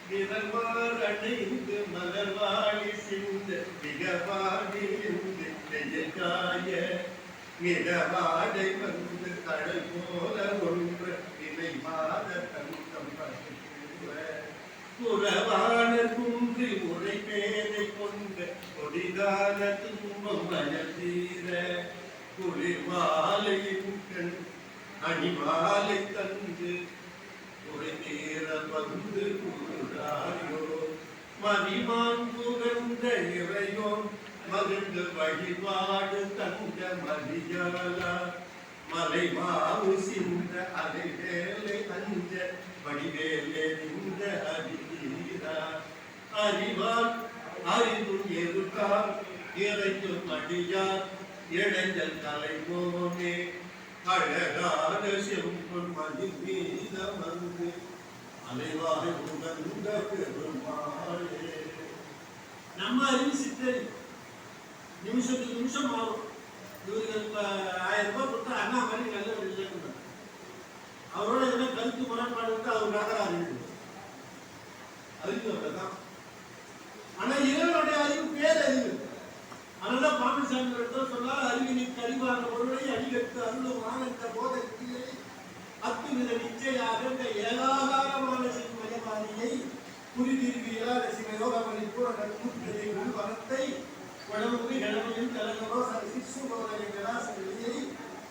நிறவார் அணைந்து மலர்வாழி சிந்து மிகவாடி நெய்யக்காய நிறவாடை வந்து கடல் போல ஒன்று நினைவாத தங்கம் புறவான குன்றி உரை பேரை கொண்ட கொடிதான துன்பம் அழதீர குளிர்வாலையின் கண் அணிமாலை தந்து உரை தீர வந்து கூறாயோ மதிமான் புகழ்ந்த இறையோ மகிழ்ந்து வழிபாடு தந்த மதியாலா மலை மாவு சிந்த அதை வேலை அஞ்ச வடிவேலே நின்ற அறிவீரா அறிவார் அறிவும் எதுக்கார் இறைக்கும் அடியார் இளைஞர் தலைமோனே அழகான செம்பொன் மதி மீத வந்து அலைவாய் உகந்த பெருமாளே. நம்ம அறிவு சித்தரி நிமிஷத்துக்கு நிமிஷம் மாறும். இவருக்கு 1000 ரூபாய் கொடுத்தா அண்ணா மாதிரி நல்ல வெளியே அவரோட எதுனா கருத்து முரண்பாடு இருக்கு, அவருக்காக அறிவு தான். ஆனா இவருடைய அறிவு பேரறிவு. அதனால பாண்டிசாமி சொன்னால் அறிவினை கழிவான பொருளை அடிகட்டு அருளும் ஆனந்த போதத்திலே அத்துவித நிச்சயாக இந்த ஏகாகாரமான சிவமயமானியை புரிதிருவி இயலாத சிவயோகமணி பூரண கூட்டத்தை உள்வனத்தை உடம்பு கடமையும் கலங்கரோ சிசுபவனை நிராசனையை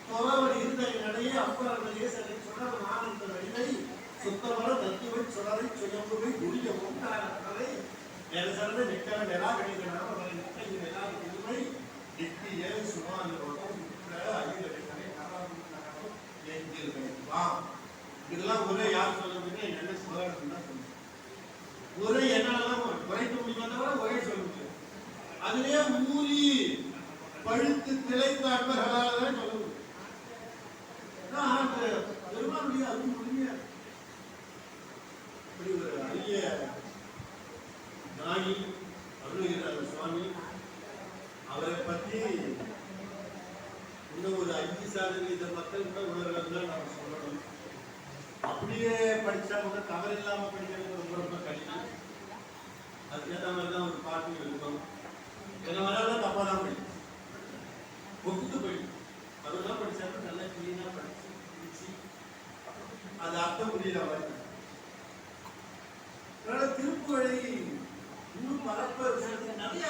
தொலைவர் இருந்த நடையை அப்பறமையே சரி சுடர் ஆனந்த வடிவை சுத்தவர தத்துவை சுடரை சுயம்புவை குடிய மூட்டான கலை நெரசர்ந்த நிக்கல நிராகணிக நாம நிராக புதுமை நித்திய சுமானோடம் அகிலனை நராமும் என்கிறேன். இதெல்லாம் ஒரே யார் சொல்லுங்க என்ன சுதாரணம் தான் சொல்லுங்க. ஒரே என்னாலதான் குறைக்க முடியுமா தவிர ஒரே சொல்ல முடியும். அதுலயே மூலி பழுத்து திளைத்த அன்பர்களால் தான் சொல்ல முடியும். பெருமாளுடைய அருள் முழுமையா இப்படி ஒரு அரிய ஞானி அருள்கிறார் சுவாமி. அவரை பற்றி இன்னும் ஒரு 5% மக்கள் கூட உணர்வுகள் நாம் சொல்லணும். அப்படியே படிச்சா கூட தவறில்லாம படிக்கிறது ரொம்ப ரொம்ப கடினம். அதுக்கேற்ற மாதிரி தான் ஒரு பாட்டு இருக்கும். என்ன தப்பா தான் படிக்கும், ஒப்புக்கு படிக்கும். அதெல்லாம் படிச்சாலும் நல்லா கிளீனா படிச்சு அது அர்த்தம் புரியுற மாதிரி. திருப்புகழை இன்னும் பரப்ப நிறைய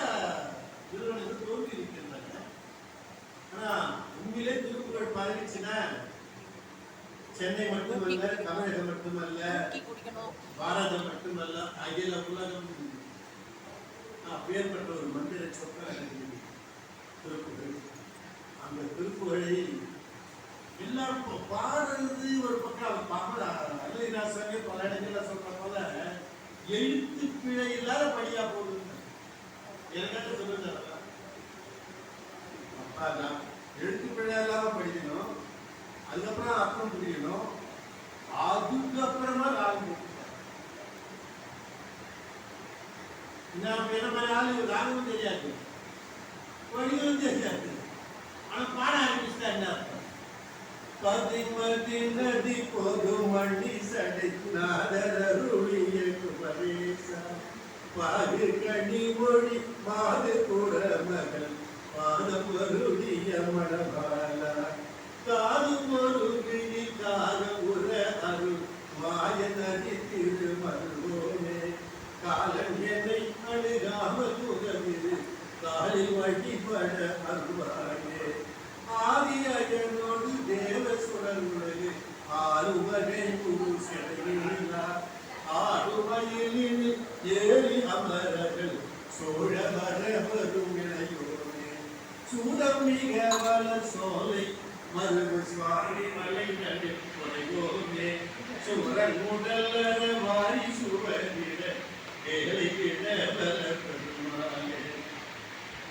நிறுவனங்கள் தோன்றி இருக்கின்றன. ஆனா உண்மையிலே திருப்புகழ் பரவிச்சுன்னா சென்னை மட்டுமல்ல, தமிழகம் மட்டுமல்ல, பாரதம் மட்டுமல்ல, அகில உலகம் அப்பேற்பட்ட ஒரு மந்திர சொற்கள் திருப்புகழ். அந்த திருப்புகழை எல்லாருக்கும் பாடுறது ஒரு பக்கம் அல்லைநாசமே பல இடங்கள்ல சொல்ற போல எழுத்து பிழை இல்லாத படியா போகுது. எனக்காக சொல்லுங்க, எழுத்து பிழை இல்லாம படிக்கணும், அதுக்கப்புறம் அர்த்தம் புரியணும், அதுக்கப்புறமா ராகம். நம்ம என்ன மாதிரி ஆளு ராகமும் தெரியாது, படியும் தெரியாது, ஆனா பாட ஆரம்பிச்சுட்டா என்ன அர்த்தம்? பதிமதி நதி பொதுமணி சடைநாதருளிய குமரேச பாது கனி மொழி மாது குரமகள் பாதம் வருடிய மணபாலா காது மருகினி காத உர அருள் மாய நதி திருமருவோனே காலன் என்னை அழுகாம துறவிரு காலி வழிபட அருவானே ஆதியனோடு தேவ சுடர்வுலகு ஆறுவகை புருஷனையிலா ஆறுவயலில் ஏறி அமரர்கள் சோழவர வருமிளையோனே சூடம் மிக வள சோலை மருகு சுவாமி மலை நடு குறையோனே சுரன் முதல்ல வாரி சுவ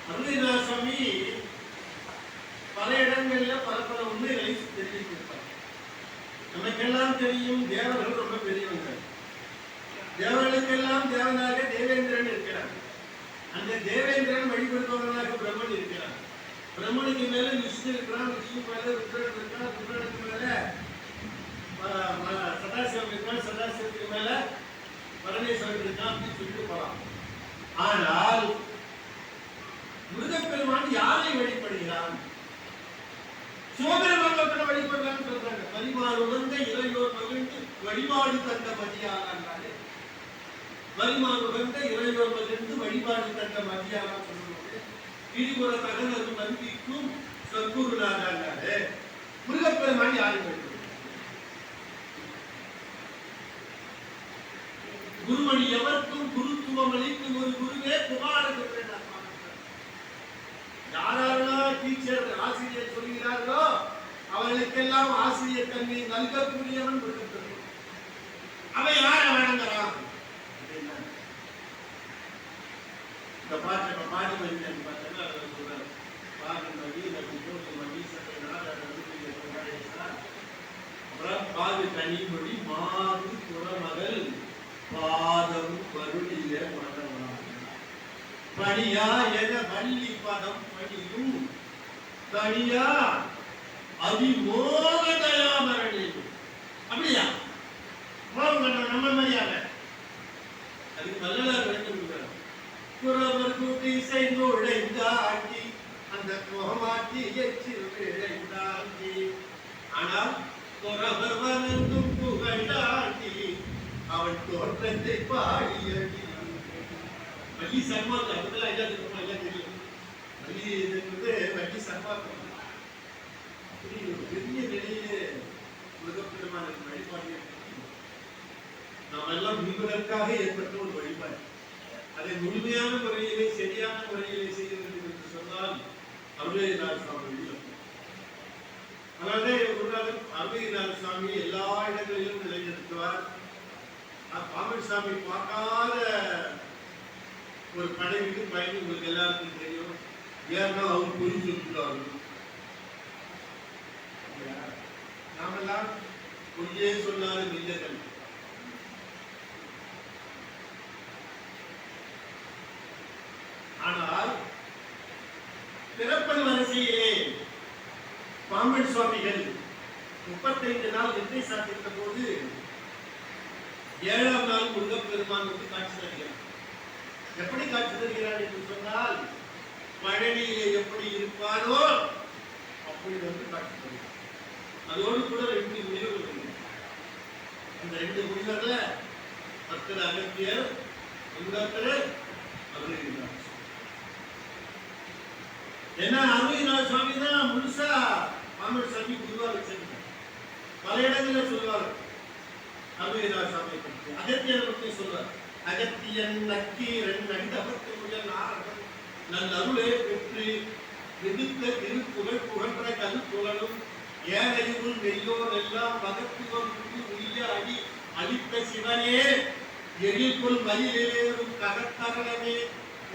அருணகிரிநாதசாமி பல இடங்கள்ல பல பல உண்மைகளை தெரிவித்திருப்பார். நமக்கெல்லாம் தெரியும் தேவர்கள் ரொம்ப பெரியவங்க. தேவர்களுக்கெல்லாம் தேவனாக தேவேந்திரன் இருக்கிறார். அந்த தேவேந்திரன் வழிபடுபவனாக பிரம்மன் இருக்கிறார். பிரம்மனுக்கு மேல விஷ்ணு இருக்கிறான், விஷ்ணு மேல ருத்ரன் இருக்கான், ருத்ரனுக்கு மேல சதாசிவம் இருக்கான், சதாசிவத்துக்கு மேல பரமேஸ்வரன் இருக்கான் அப்படின்னு சொல்லிட்டு போலாம். ஆனால் முருகப்பெருமான் யாரை வழிபடுகிறான்? சிவபெருமான் மக்கள் வழிபடுறான்னு சொல்றாங்க. பரிமாறு உகந்த இறையோர் மகிழ்ந்து வழிபாடு தந்த மதியானாலே, பரிமாறு உகந்த இறையோர் மகிழ்ந்து வழிபாடு தந்த மதியானா சொல்லும்போது இடிபுற தகவல் மந்திக்கும் சத்குருநாதாலே முருகப்பெருமான் யாரை வழிபடுகிறார்? குருமணி எவருக்கும் குருத்துவம் அளிக்கும் ஒரு குருவே புகார். யாரெல்லாம் டீச்சர் ஆசிரியர் சொல்கிறார்களோ அவர்களுக்கெல்லாம் ஆசிரியர் தன்மை நல்கக்கூடியவன் முருகப்பெருமான். அவன் யாரை வணங்குறான்? இந்த பாட்டு பாடி வந்தேன் பார்த்தா அதை சொல்றாரு. பாடி மதி மதி சட்டை அப்புறம் பாது கனிமொழி மாது புறமகள் பாதம் வருடிய மனவா பணியா என வள்ளி பதம் பணியும் தனியா அதிமோக தயாமரணி. அப்படியா நம்ம மரியாத அதுக்கு வல்லலார் விளக்கம். புறவர் கூட்டி செய்து உழைந்தாட்டி அந்த முகமாட்டி எச்சில் விழைந்தாட்டி ஆனால் புறவர் வளர்ந்தும் புகழாட்டி அவன் தோற்றத்தை பாடியடி. வள்ளி சர்மாக்கள் அதெல்லாம் ஐயா தெரியுமா? ஐயா தெரியும். வள்ளி வள்ளி சர்மாக்கள் அப்படி ஒரு பெரிய நிலையிலே முருகப்பெருமான வழிபாடு நாம் எல்லாம் மீள்வதற்காக ஏற்பட்ட ஒரு வழிபாடு. அதை முழுமையான முறையிலே சரியான முறையிலே செய்ய வேண்டும் என்று சொன்னால் அருணகிரிநாதசாமி. அதனாலே அருணகிரிநாதசாமி எல்லா இடங்களிலும் நிலைநிறுத்துவார். பாமன்சாமி பார்க்காத ஒரு படைக்கு பயணி உங்களுக்கு எல்லாருக்கும் தெரியும். ஏன்னா அவர் புரிஞ்சு இருக்கிறாரு. நாமெல்லாம் பொய்யே சொன்னாலும் இல்லைகள். ஆனால் பிறப்பன் வரிசையிலே பாம்பன் சுவாமிகள் 35 நாள் நித்திரை சாப்பிட்ட போது 7ஆம் நாள் முருகப்பெருமான் வந்து காட்சி தருகிறார். எப்படி காட்சி தருகிறார் என்று சொன்னால் பழனியிலே எப்படி இருப்பாரோ அப்படி வந்து காட்சி தருகிறார். அதோடு கூட 2 முனிவர்கள். அந்த 2 முனிவர்கள பக்தர் அகத்தியர், இன்னொருத்தர் அருணகிரிநாதர். ஏன்னா அருணகிரிநாதசாமி தான் முழுசா பாம்பன் சாமி குருவா வச்சிருக்கார். பல இடங்களில் சொல்லுவார் அருணகிரிநாதசாமியை பற்றி. அகத்தியரை பற்றி சொல்றார். அகத்தியன் நக்கீரன் நடிதபத்து முதல் நாரகன் நல் அருளே பெற்று விடுத்த திருப்புகழ் புகன்ற கல்புகழும் ஏழையுள் வெய்யோர் எல்லாம் பகத்துவம் உரிய அடி அளித்த சிவனே எழில்கொள் மயிலேறும் ககத்தரளமே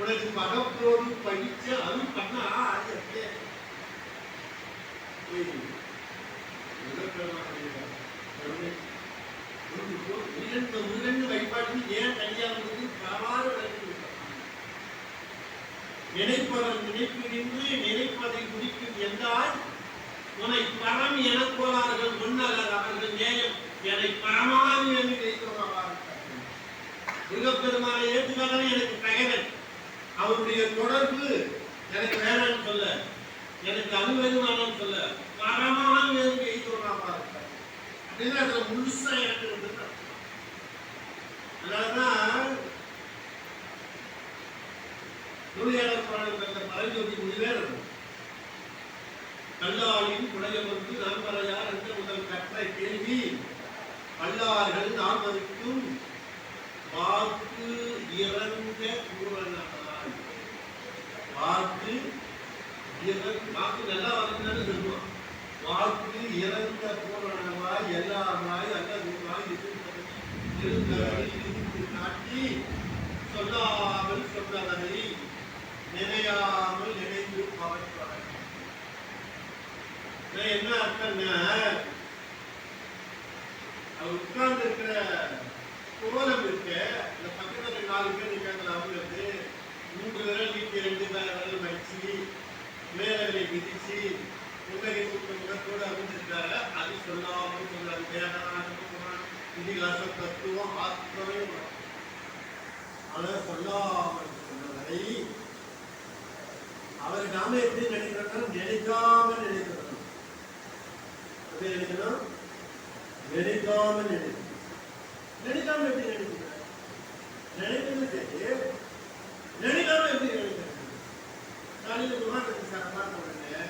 உனது மகப்போடு படிச்ச அருள் பண்ணா ஆகிய முருகன் வழிபாடு ஏன் தனியாக பலவாறு நினைப்பவன் நினைப்பு நின்று நினைப்பதை முடிக்கும் என்றால் உன்னை பரம் என போவார்கள் முன்னலர் அவர்கள் நேயம் என்னை பரமானு என்று நினைக்கிறவர்கள். முருகப்பெருமானை ஏற்றுக்கான எனக்கு தகவல் அவருடைய தொடர்பு எனக்கு வேணான்னு சொல்ல, எனக்கு அனுபவம் சொல்ல, பரமான வேறு சொல்றாங்க அப்படின்னு அதுல முழுசா எனக்கு வந்து. அதனாலதான் நூலியாளர் புராணம் பரஞ்சோதி முனிவர் கல்லாளின் குடையமர்ந்து நண்பரையார் என்ற முதல் கற்ற கேள்வி கல்லார்கள் நாமருக்கும் வாக்கு இறந்த பூரணனாய். வாக்கு வாக்கு நல்லா வரணும்னு சொல்லுவோம். வாக்கு இறந்த பூரணமாய் எல்லாமாய் அல்லதுமாய் நாட்டி சொல்லாமல் சொன்னதை நினையாமல் நினைந்து பவன். என்ன அர்த்தம்னா, அவர் உட்கார்ந்து இருக்கிற கோலம் இருக்க இந்த பக்கத்துல 4 பேர் இருக்காங்க. அவங்களுக்கு 3 விரல் நீட்டி 2 விரல் மடிச்சு மேலகளை விதிச்சு உலகை முகத்தோடு அமைஞ்சிருக்காரு. அது சொல்லாமல் சொல்லாது இதிகாசம் தத்துவம் ஆத்மவே அதை சொல்லாமல் சொன்னதை அவர் நாம எப்படி நினைக்கிறோம்? நினைக்காம நினைக்கிறோம். எப்படி நினைக்கணும்? நினைக்காம நினைக்கணும். நினைக்காம எப்படி நினைக்கிறார்? நினைக்கிறது சரி, நினைக்காம எப்படி நினைக்கிறது? காலையில் விமானத்துக்கு சார் பார்த்த உடனே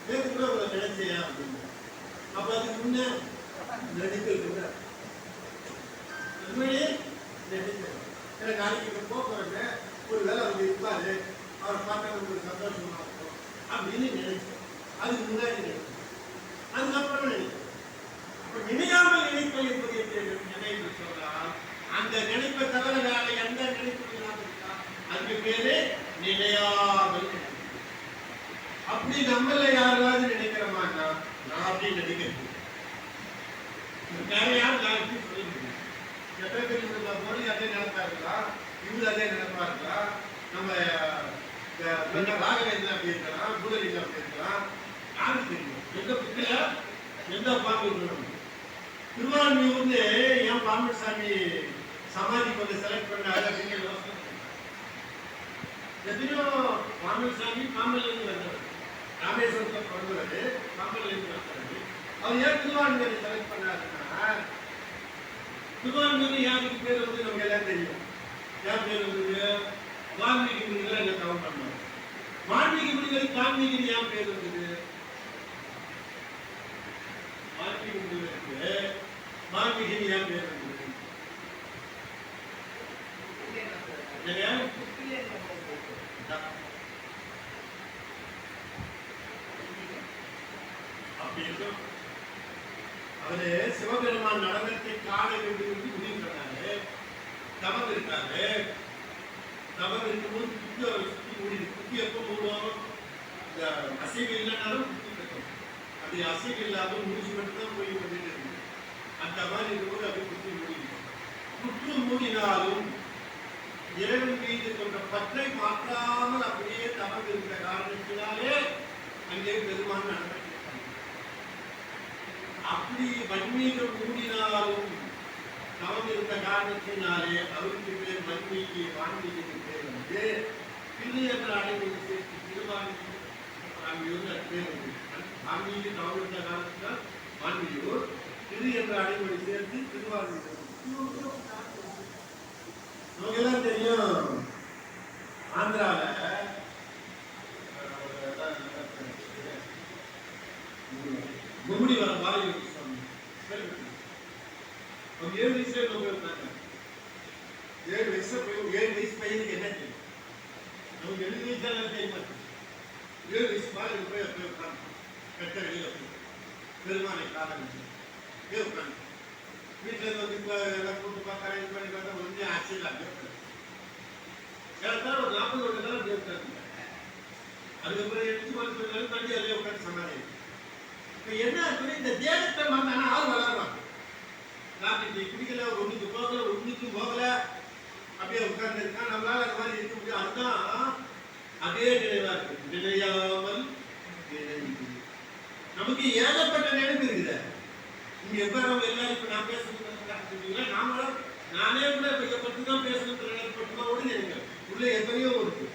நேற்று கூட உங்களை நினைச்சேன் அப்படின்னு. அப்ப அதுக்கு முன்ன நடிக்கிறது உண்மையே நினைக்கிறேன். ஏன்னா நாளைக்கு போக்குறேங்க, ஒரு வேலை அவங்க இருப்பாரு, அவரை பார்க்க உங்களுக்கு சந்தோஷமா இருக்கும் அப்படின்னு நினைச்சேன். அதுக்கு முன்னாடி நினைச்சேன், அதுக்கப்புறம் நினைச்சேன். நினையாமல் நினைப்பது என்பது நினைவு சொன்னால் அந்த நினைப்பை தவிர வேற எந்த நினைப்பு இருக்கா அதுக்கு பேரு நினையாமல். அப்படி நம்மள யாராவது நினைக்கிறோமான்னா நான் அப்படி நினைக்கிறது யாரும் நாளைக்கு சொல்ல முடியும். எத்தனை பேர் மொழி அதே நினைப்பாருங்களா, இவரு அதே நினைப்பாருங்களா, நம்ம ராகவேந்திரா அப்படி இருக்கலாம், பூதலிங்கம் அப்படி இருக்கலாம், யாரும் தெரியும். எந்த புக்கில எந்த பாம்பு இருக்கணும். திருவாரூர்ல ஏன் பாம்பு சாமி சமாதி கொஞ்சம் செலக்ட் பண்ணாரு அப்படின்னு யோசனை. எத்தனையோ பாம்பு சாமி பாம்பல் இருந்து வந்தாரு, ராமேஸ்வரத்தை பிறந்தவர் பாம்பல் இருந்து வந்தாரு. அவர் ஏன் திருவாரூரை செலக்ட் பண்ணாருன்னா, திருவாரூர் யாருக்கு பேர் வந்து நமக்கு எல்லாம் தெரியும். யார் பேர் வந்தது? வால்மீகி முனிகள் என்ன தவம் பண்ணார். வால்மீகி முனிகள் வால்மீகி ஏன் பேர் வந்தது? வால்மீகி முனிகளுக்கு வால்மீகி ஏன் பேர் வந்தது? அப்படி இருக்கும். அவரு சிவபெருமான் நடனத்தை காண வேண்டும் என்று முடிவு பண்ணாரு. தவம் இருக்காரு. தவம் இருக்கும்போது புத்தி அவரை சுத்தி மூடிது. புத்தி எப்போ மூடுவாங்க? இந்த அசைவு இல்லைன்னாலும் புத்தி இருக்கும். அது அசைவு இல்லாமல் முடிச்சு மட்டும்தான் போய் பண்ணிட்டு இருக்கு. அந்த மாதிரி இருக்கும்போது அப்படி புத்தி மூடிது. புற்று மூடினாலும் இறைவன் மீது கொண்ட பற்றை மாற்றாமல் அப்படியே தவம் இருக்கிற காரணத்தினாலே அங்கே பெருமான் நடனம். அப்படி வன்மீகம் மூடினாலும் தவம் இருந்த காரணத்தினாலே அவருக்கு பேர் வன்மீகி, வான்மீகி பேர் வந்து பிள்ளை என்ற அடைமொழி சேர்த்து திருவான்மியூர் பேர் வந்து வான்மீகி தவம் இருந்த காரணத்தினால் வான்மியூர், திரு என்ற அடைமொழி சேர்த்து திருவான்மியூர். நமக்கு எல்லாம் தெரியும், ஆந்திரால கும்மிடி வர பாரதி சுவாமி 7 வயசுல இருந்தாங்க. 7 வயசு பையனுக்கு என்ன தெரியும்? நமக்கு 7 வயசு எல்லாம் தெரிய மாட்டேன். 7 வயசு பாரதி போய் அப்படி உட்காந்து கட்ட வெளியில போய் பெருமானை காலம் உட்காந்து வீட்டில் வந்து இப்போ எல்லாம் கூட்டு பார்த்தாங்க. இது பண்ணி பார்த்தா ஒன்றும் ஆட்சியில் அப்படி ஏற்கனவே ஒரு 40 வருடம் அப்படி உட்காந்து அதுக்கப்புறம் 8 வருஷம் தண்ணி அதிலே உட்காந்து சமாதி. இப்போ என்ன ஆச்சுன்னா இந்த தேசத்தை வந்தானா ஆள் வளருவாங்க. நாட்டுக்கு குடிக்கல, ஒன்றுக்கு போகல, ஒன்றுக்கும் போகல, அப்படியே உட்கார்ந்து இருக்கா. நம்மளால அந்த மாதிரி இருக்க முடியும். அதுதான் அதே நினைவா இருக்கு. நினையாமல் நினைவு. நமக்கு ஏகப்பட்ட நினைவு இருக்குது. இங்க எவ்வளவு எல்லாரும் இப்ப நான் பேசுறது நாமளும் நானே கூட இதை பற்றி தான் பேசணும் பற்றி ஓடி நினைக்கிறேன். உள்ள எத்தனையோ இருக்கு.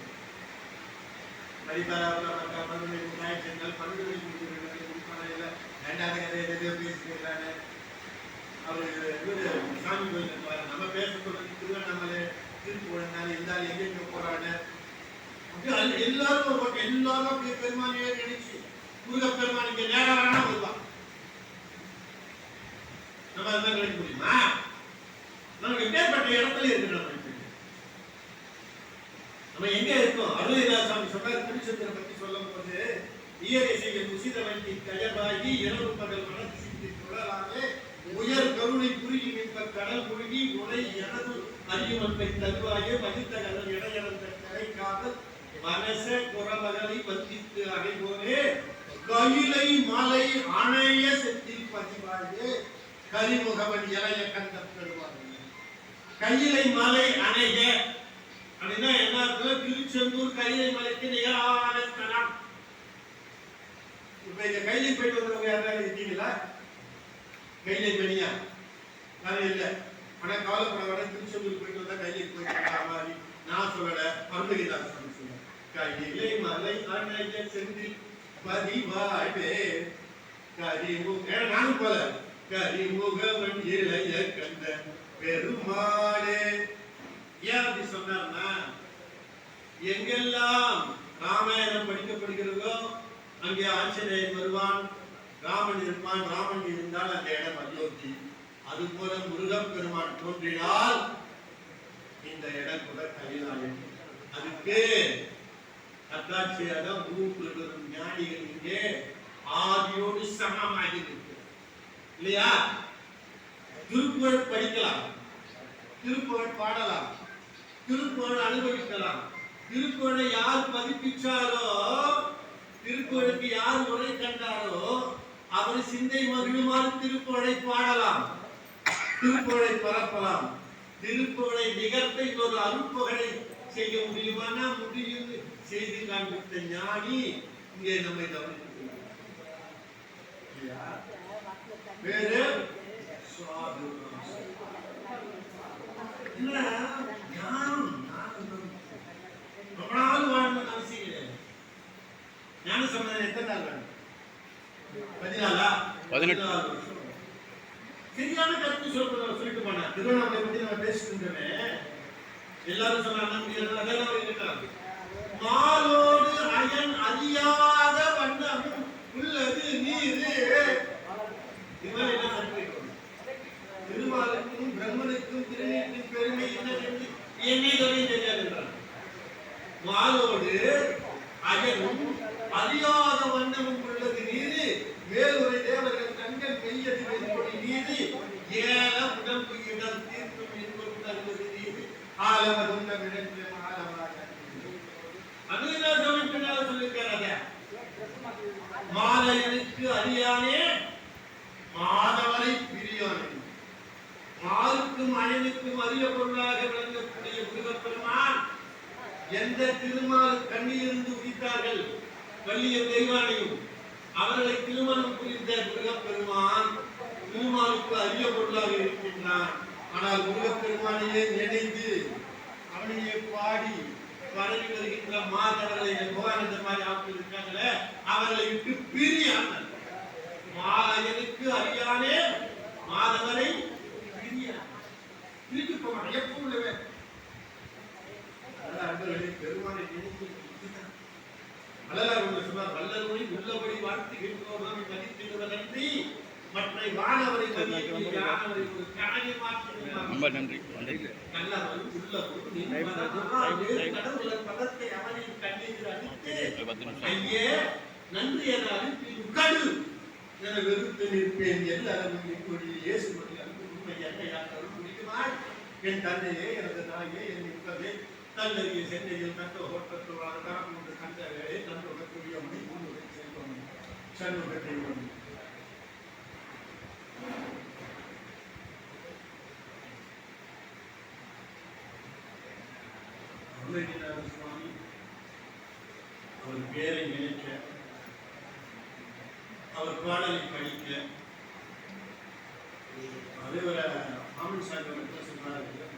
சாமி கோயில் நம்ம பேசுறது திருவண்ணாமலை, திருப்பூர் இருந்தாலும் எங்க போறாங்க. அப்படி எல்லாரும் ஒரு பக்கம் எல்லாரும் அப்படியே பெருமானையே நினைச்சு முருகப்பெருமான் இங்க நேரம் வேணா வருவான். நம்ம அதுதான் நினைக்க முடியுமா? நமக்கு எப்பேற்பட்ட இடத்துல இருக்கு. நம்ம எங்க இருக்கோம்? அருள்தாசாமி சொல்றாரு திருச்செந்தூரை பத்தி சொல்லும் போது, ஈயரேசையில் உசித வைத்தி தயவாகி இரவு பகல் மனதில் சுழலாமே உயர் கருணை புரியும் என்ப கடல் அறியுமன்பை தருவாயே மதித்த கதல் இடையறந்த கரைக்காதல் மனச குறமகளை வந்தித்து அடைவோனே கையிலை மலை அணைய செத்தில் பதிவாயே கரிமுகவன் இளைய கண்ட பெறுவாங்க. கையிலை மலை அணைய அப்படின்னா என்ன அர்த்தம்? திருச்செந்தூர் கையிலை மலைக்கு நிகரான ஸ்தலம். இப்ப இங்க கையிலை போயிட்டு வந்தவங்க யாராவது இருக்கீங்களா? கையிலை மணியா? யாரும் இல்லை. ஆனா கவலைப்பட திருச்செந்தூர் போயிட்டு வந்தா கையிலை போயிட்டு மாதிரி நான் சொல்லல, பருமகிதாஸ் சொல்ல. கையிலை மலை அணைய செந்தில் பதிவாயே கரிமுக நானும் போல கரிமுகவன் இளைய கண்ட பெருமாளே. ஏன் அப்படி சொன்னார்னா, எங்கெல்லாம் ராமாயணம் படிக்கப்படுகிறதோ அங்கே ஆஞ்சநேயன் வருவான், ராமன் இருப்பான். ராமன் இருந்தால் அந்த இடம் அயோத்தி. அதுபோல முருகப்பெருமான் தோன்றினால் இந்த இடம் கூட கைலாயம். அதுக்கு அத்தாட்சியாக ஊருக்கு வரும் ஞானிகள் இங்கே ஆதியோடு சமமாக இருக்கு இல்லையா? திருப்புகழ் படிக்கலாம், திருப்புகழ் பாடலாம், திருப்புகழ் அனுபவிக்கலாம். திருப்புகழை யார் பதிப்பிச்சாரோ, திருப்புகழுக்கு யார் உரை கண்டாரோ அவர் சிந்தை மகிழுமாறு திருப்புகழை பாடலாம், திருப்புகழை பரப்பலாம். திருப்புகழை நிகழ்த்த ஒரு அருட்புகழை செய்ய முடியுமானா முடியும். செய்து காண்பித்த ஞானி இங்கே நம்மை கவனித்து வேறு ரொம்ப நாள் வாழணும்னு அவசியம் கிடையாது. ஞான சம்பந்தம் எத்தனை நாள் வேணும்? 14 வருஷம். சரியான கருத்து சொல்லிட்டு போனேன். திருவண்ணாமலை பத்தி நம்ம பேசிட்டு இருந்தோமே, எல்லாரும் சொன்னாங்க அதெல்லாம் இருக்காங்க. மாலோடு அயன் அறியாத வண்ணம் உள்ளது நீர். திருமாலுக்கும் பிரம்மனுக்கும் திருநீட்டின் பெருமை என்னவென்று என்னை தெரியாது. மாலோடு அயனும் அறியாத வண்ணமும் உள்ளது நீர். வேலுரை தேவர்கள் கண்கள் மெய்யது வெண்கொடி நீர். ஏல உடம்பு இடம் தீர்க்கும் என்பது தருவது நீர். ஆலவதுண்ட விடன்று ஆலமாக மாலையனுக்கு அறியானே மாதவரை பிரியானே. மாலுக்கும் அயனுக்கும் அரிய பொருளாக விளங்கக்கூடிய முருகப்பெருமான் எந்த திருமால் கண்ணிலிருந்து உதித்தார்கள் வள்ளிய தெய்வானையும் அவர்களை திருமணம் புரிந்த முருகப்பெருமான் திருமாலுக்கு அரிய பொருளாக இருக்கின்றான். ஆனால் முருகப்பெருமானையே நினைந்து அவனையே பாடி பரவி வருகின்ற மாதவர்களை கோவானந்த மாதிரி ஆட்கள் இருக்காங்களே, அவர்களை விட்டு பிரியான். மாலையனுக்கு அறியானே மாதவரை பிரியான். பிரித்து போக மாட்டேன் எப்பவும் உள்ளவே பெருமானை சொன்னார். வல்லருமை உள்ளபடி வாழ்த்து கேட்போம் மதித்திடுவதன்றி மற்ற வானவரை ஒரு கணனி மாற்ற நன்றி. பதத்தை அவனின் கண்ணீர் அடித்து ஐயே நன்றி என அனுப்பி உட்காடு என வெறுத்து நிற்பேன். எல்லாரும் இயேசு முடிக்குமாய் என் தந்தையே எனது நாயே என் நிற்பதே தன்னறிய சென்னையில் தந்த ஹோட்டத்தோடு தரப்பு கண்ட வேலை தன்னுடைய மணி மூன்று செல்வம் சண்முகத்தை சுவாமி அவர் பேரை நினைக்க, அவர் பாடலை படிக்க, அதே ஒரு ஆமன் சாகர் சொன்னார்கள்.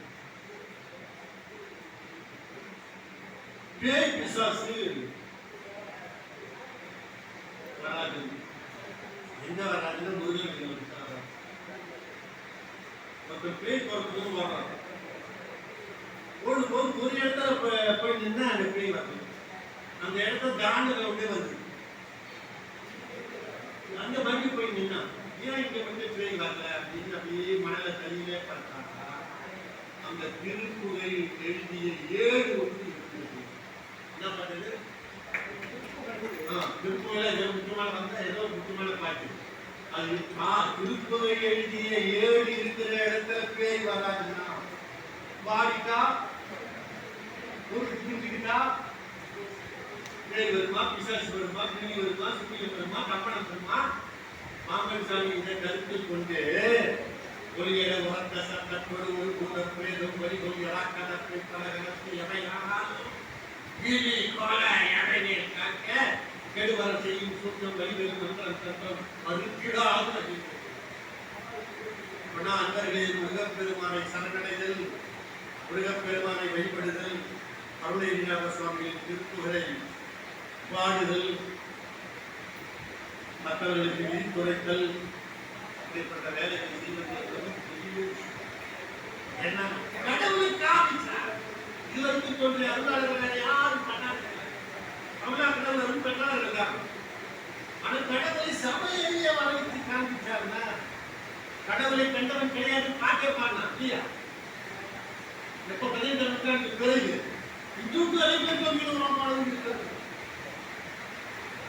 பேய் பிசாசு வராது. எங்க வராதுன்னு முருகன் பேய் பொறுத்து வர்றாங்க. போது ஒரு இடத்துல போய் நின்னா அந்த பேய் வருது. அந்த இடத்துல தாண்டல விட்டே வருது. அங்க மறுபடியும் போய் நின்னா ஏன் இங்க வந்து பேய் வரல அப்படின்னு அப்படியே மணல தண்ணியிலே பார்த்தாங்க. அந்த திருப்புகை எழுதிய 7 ஒன்று இருக்குது. என்ன பண்ணுது? திருப்புகையில முக்கியமான வந்தா ஏதோ முக்கியமான பாட்டு. அது திருப்புகை எழுதிய 7 இருக்கிற இடத்துல பேய் வராதுன்னா வாடிட்டா ஊருக்கு புரிஞ்சுக்கிட்டா பேய் வருமா, பிசாசு வருமா, கிளி வருமா, சுக்கிலம் வருமா, கப்பனம் வருமா? மாமன் சாமி இதை கருத்தில் கொண்டு ஒளியிட உரத்த சட்டத்தோடு ஒரு கூட பிரேதம் வரிகள் இராக்கணத்தை பலகணத்தை எவையானாலும் வீதி கோல எவைநீர் காக்க கெடுவர செய்யும் சூக்கம் வழிவெறும் மந்திரம் தந்திரம் மறுக்கிடாது. அன்பர்களே, முருகப்பெருமானை சரணடைதல், முருகப்பெருமானை வழிபடுதல், அருணகிரிநாத சுவாமியின் திருப்புகழை பாடுதல், மற்றவர்களுக்கு விதித்துரைத்தல், இப்படிப்பட்ட வேலைகளை செய்வது என்ன கடவுளை காமிச்சார். இதுவரைக்கும் தோன்றிய அருளாளர்கள் யாரும் பண்ணாங்க. தமிழ்நாட்டில் அருள் பெற்றார்கள் தான். ஆனால் கடவுளை சபையிலேயே வரவைத்து காண்பிச்சாருன்னா கடவுளை கண்டவன் கிடையாது, பாட்டே பாடினான் இல்லையா? எப்ப 18ஆம் நூற்றாண்டுக்கு பிறகு இந்துக்கு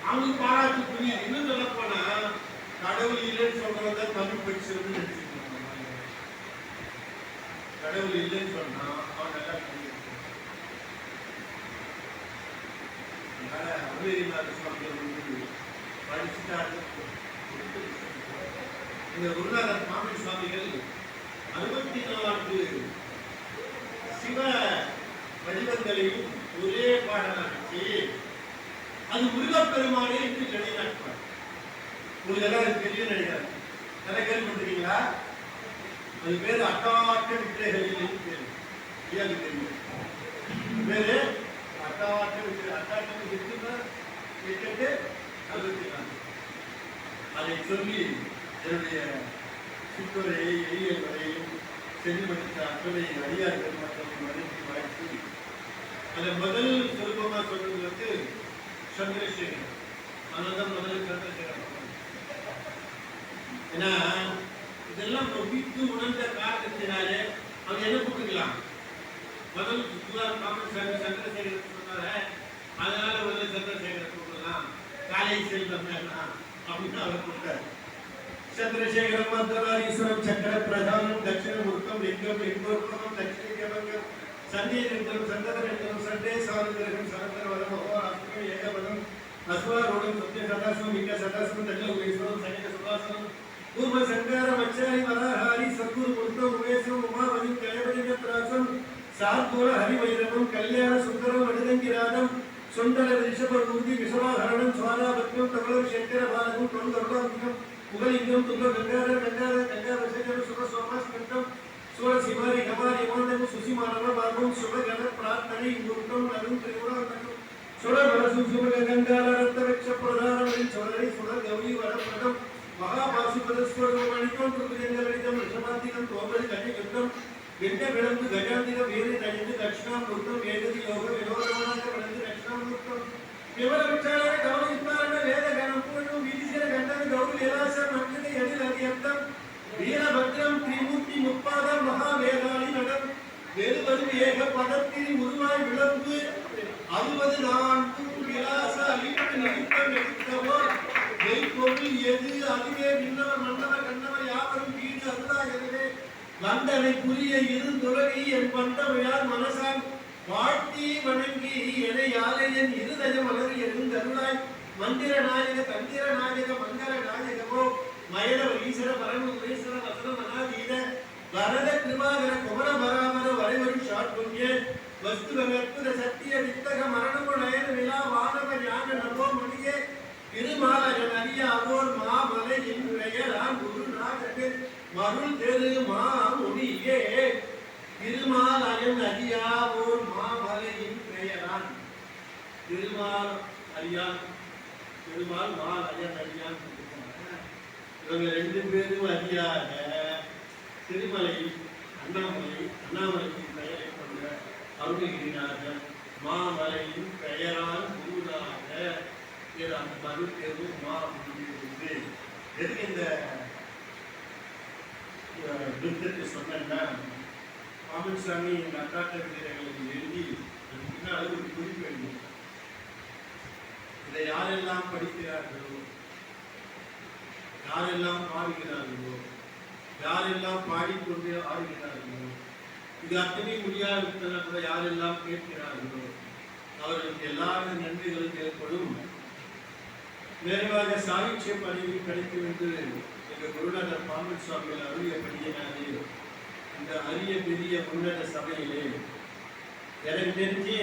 அவங்களுக்கு பாராட்டு புரியுது. இன்னும் சொல்ல போனா கடவுள் இல்லைன்னு சொல்றவங்க தமிழ் படிச்சிருந்து நினைச்சிருக்காங்க. கடவுள் இல்லைன்னு சொன்னா அவன் நல்லா அருணகிரிநாத சுவாமிகள் வந்து படிச்சுட்டாரு. இந்த குருநாதர் மாமன் சுவாமிகள் 64 சிவ வடிவங்களையும் ஒரே பாடலாக்கி அது முருகப்பெருமானே என்று நிலைநாட்டுவார். உங்களுக்கு எல்லாம் தெரிய நினைக்கிறார். நிறைய கேள்விப்பட்டிருக்கீங்களா? அது பேரு அட்டாட்ட விக்கிரகளில் பேரு. ஏன் தெரியும்? பேரு அட்டாட்ட விக்கிர. அட்டாட்டம் இருக்குன்னா கேட்டு 64. அதை சொல்லி என்னுடைய சிற்றுரையை எளிய வரையும் செறிவடுத்த அத்தனை அடியார்கள் மற்றும் மதிப்பு வாழ்த்து அதை முதல் சுருக்கமா சொல்றது வந்து சந்திரசேகர். அதனால்தான் முதல் சந்திரசேகர். ஏன்னா இதெல்லாம் விட்டு உணர்ந்த காரணத்தினாலே அவங்க என்ன கூப்பிட்டுக்கலாம். முதல் மாமன் சாமி சந்திரசேகர் சொன்னார, அதனால முதல் சந்திரசேகர் கூப்பிடலாம், காலை செல்வம் வேணாம் அப்படின்னு அவர் கூப்பிட்டார். சந்திரசேகரம் மந்திரவாரீஸ்வரம் சக்கர பிரதானம் தட்சிணமுர்க்கம் லிங்கம் லிங்கோத்பவம் தட்சிணம் சந்தேகம் சந்ததரம் சண்டே சாரந்தரம் சரந்தரம் மகோராஷ்டிரம் ஏகபதம் அஸ்வாரூடம் சத்ய சதாசிவம் விக்க சதாசிவம் தட்சிணேஸ்வரம் சங்கர சுபாசனம் பூர்வ சங்காரம் அச்சாரி வராஹாரி சத்குரு முர்த்தம் உமேசம் உமாவதி கயவதிகத்ராசம் சார்கோல ஹரிவைரவம் கல்யாண சுந்தரம் வடுதங்கிராதம் சுந்தர ரிஷபூர்த்தி விஷவாகரணம் சுவாராபத்யம் தவளம் சங்கர பாலகம் தொல்கருணாந்திகம் உகலிங்கம் துங்க கங்காதர கங்காதர கங்காதர சுப சோமாஸ்கந்தம் சோழ சிவாரி கபாரி மோதம் சுசிமானவ பாபம் சுபகண பிரார்த்தனை முருகம் நரும் திரிபுராந்தகம் சுட மனசு சுபக கங்கார ரத்த வெக்ஷ பிரதானவரின் சுடரை சுடர் கௌரி வரப்பிரதம் மகாபாசுபதஸ்வரம் மணிக்கம் துர்கஜங்கலிதம் ரிஷபாந்திகம் தோபரி கஜகந்தம் வெண்ட விளம்பு கஜாந்திகம் வேறு தனிந்து தட்சிணாமூர்த்தம் வேகதி யோக வினோதமாக விளந்து தட்சிணாமூர்த்தம் விவர விசாரண கவனித்தாரண வேத கணப்பூர்ணம் விதிசிர கண்டன கௌரி விலாசம் நம்பினை அடில் அதியந்தம் வீரபத்ரம் திரிமூர்த்தி முப்பாதம் மகாவேதாளி நடம் வேறுபது ஏக பதத்தில் முருவாய் விளம்பு 64 விலாச அழிப்பு நிமித்தம் எடுத்தவோர் பொருள் எது அதுவே விண்ணவர் மன்னவர் கண்ணவர் யாவரும் வீடு அருளாகவே வந்தனை புரிய இருந்துலகி என் பண்டமையார் மனசான் வாழ்த்தி வணங்கி என யாழையன் இருதயம் அலறி எழுந்தருளாய் மந்திர நாயக தந்திர நாயக மங்கள நாயகமோ மயனவ ஈஸ்வர பரமேஸ்வர வசனம் அநாதீத வரத கிருபாகர குமர பராமர வரைவரும் ஷாட்புண்ய வஸ்துவ அற்புத சத்திய வித்தக மரணமு நயன விழா வானவ ஞான நபோ மணியே திருமாலயன் அறிய அவோர் மாமலையின் பெயரான் குருநாதன் மருள் தெரு மாமுனியே. திருமாலயன் அறியாவோர் மாமலையின் பெயரான் திருமால் அறியான் திருமால் மாலயன் அறியான். இவங்க 2 பேரும் அறியாத திருமலை அண்ணாமலையின் பெயரை கொண்ட அருணகிரிநாதர் மாமலையின் பெயரால் குருநாதர் அந்த மருள் தேர்வு மாமுனியே. எதுக்கு இந்த புத்தத்தை சொன்னா, மாமன் சாமி இந்த அக்காட்ட வீரர்களுக்கு எழுதி பின்னால் ஒரு குறிப்பு எழுதி, இதை யாரெல்லாம் படிக்கிறார்களோ, யாரெல்லாம் பாடுகிறார்களோ, யாரெல்லாம் பாடிக்கொண்டு ஆடுகிறார்களோ, இது அத்தனை முடியாவிட்டால் கூட யாரெல்லாம் கேட்கிறார்களோ அவர்களுக்கு எல்லாரும் நன்மைகளும் ஏற்படும். நிறைவாக சாகித்ய பதவி கிடைக்கும் என்று எங்கள் குருநாதர் பாம்பன் சுவாமிகள் அருளியபடியினாலே இந்த அரிய பெரிய உன்னத சபையிலே எனக்கு தெரிஞ்சு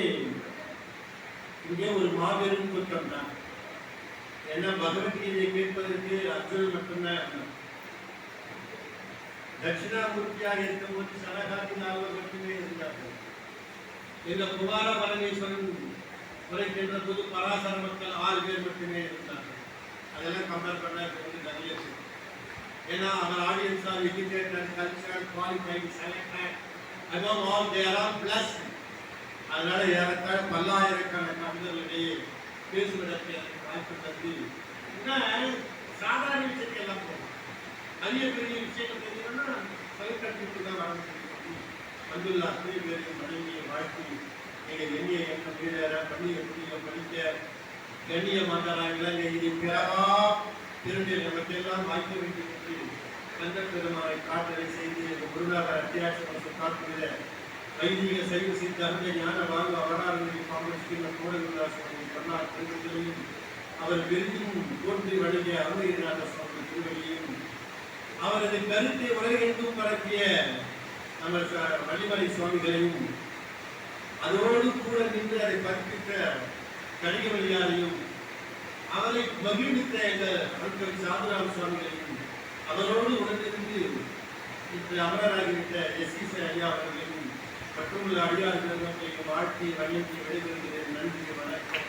இங்கே ஒரு மாபெரும் கூட்டம் தான். ஏன்னா பகவத்கீதையை கேட்பதற்கு அர்ஜுனன் மட்டும்தான் தட்சிணாமூர்த்தியாக இருக்கும்போது சனகாதி நால்வர் மட்டுமே இருந்தார்கள். இந்த குமார பரமேஸ்வரன் உரைக்கின்ற போது பராசர மக்கள் 6 பேர் மட்டுமே இருந்தார்கள். அதெல்லாம் கம்பேர் பண்ண நிறைய இருக்கு. ஏன்னா அவர் audience are educated, cultural, qualified, selected, above all they are all blessed. அதனால ஏறத்தாழ பல்லாயிரக்கணக்கான கவிஞர்களிடையே பேசுவதற்கு எனக்கு வாய்ப்பு தந்து இன்னும் சாதாரண விஷயத்தை எல்லாம் போகும். அரிய பெரிய விஷயங்கள் தெரியும்னா சைக்கட்டிக்கு தான் வர வந்துள்ள அத்தனை பேரையும் மனைவியை வாழ்த்தி நீங்கள் எண்ணிய எண்ணம் வீரர பண்ணிய புண்ணிய படிக்க கண்ணிய மாதாராங்களா இது பிறவா திரும்பிய நமக்கெல்லாம் வாய்க்க வேண்டும் என்று கந்த பெருமானை காட்டலை செய்து எங்கள் குருநாதர் அத்தியாட்சி காட்டுகிற வைதிக சைவ சித்தாந்த ஞான வாழ்வு அவராறுகளை பாம்பஸ்கின்ற கோடகுருதாசன் பண்ணார் திருவள்ளியும் அவர் பெரிதும் தோன்றி வழங்கிய அருணகிரிநாத சுவாமி திருவள்ளியும் அவரது கருத்தை உலகெங்கும் பரப்பிய நம்ம வள்ளிமலை சுவாமிகளையும் அதோடு கூட நின்று அதை கற்பித்த கடிகவழியாரையும் அவரை மகிழ்வித்த எங்கள் அருட்கவி சாதுராம சுவாமிகளையும் அவரோடு உடனிருந்து இன்று அமரராகிவிட்ட எஸ்.சி. ஐயா அவர்களையும் மற்றும் அடியார்களையும் வாழ்த்தி வழங்கி விடைபெறுகிறேன். நன்றி, வணக்கம்.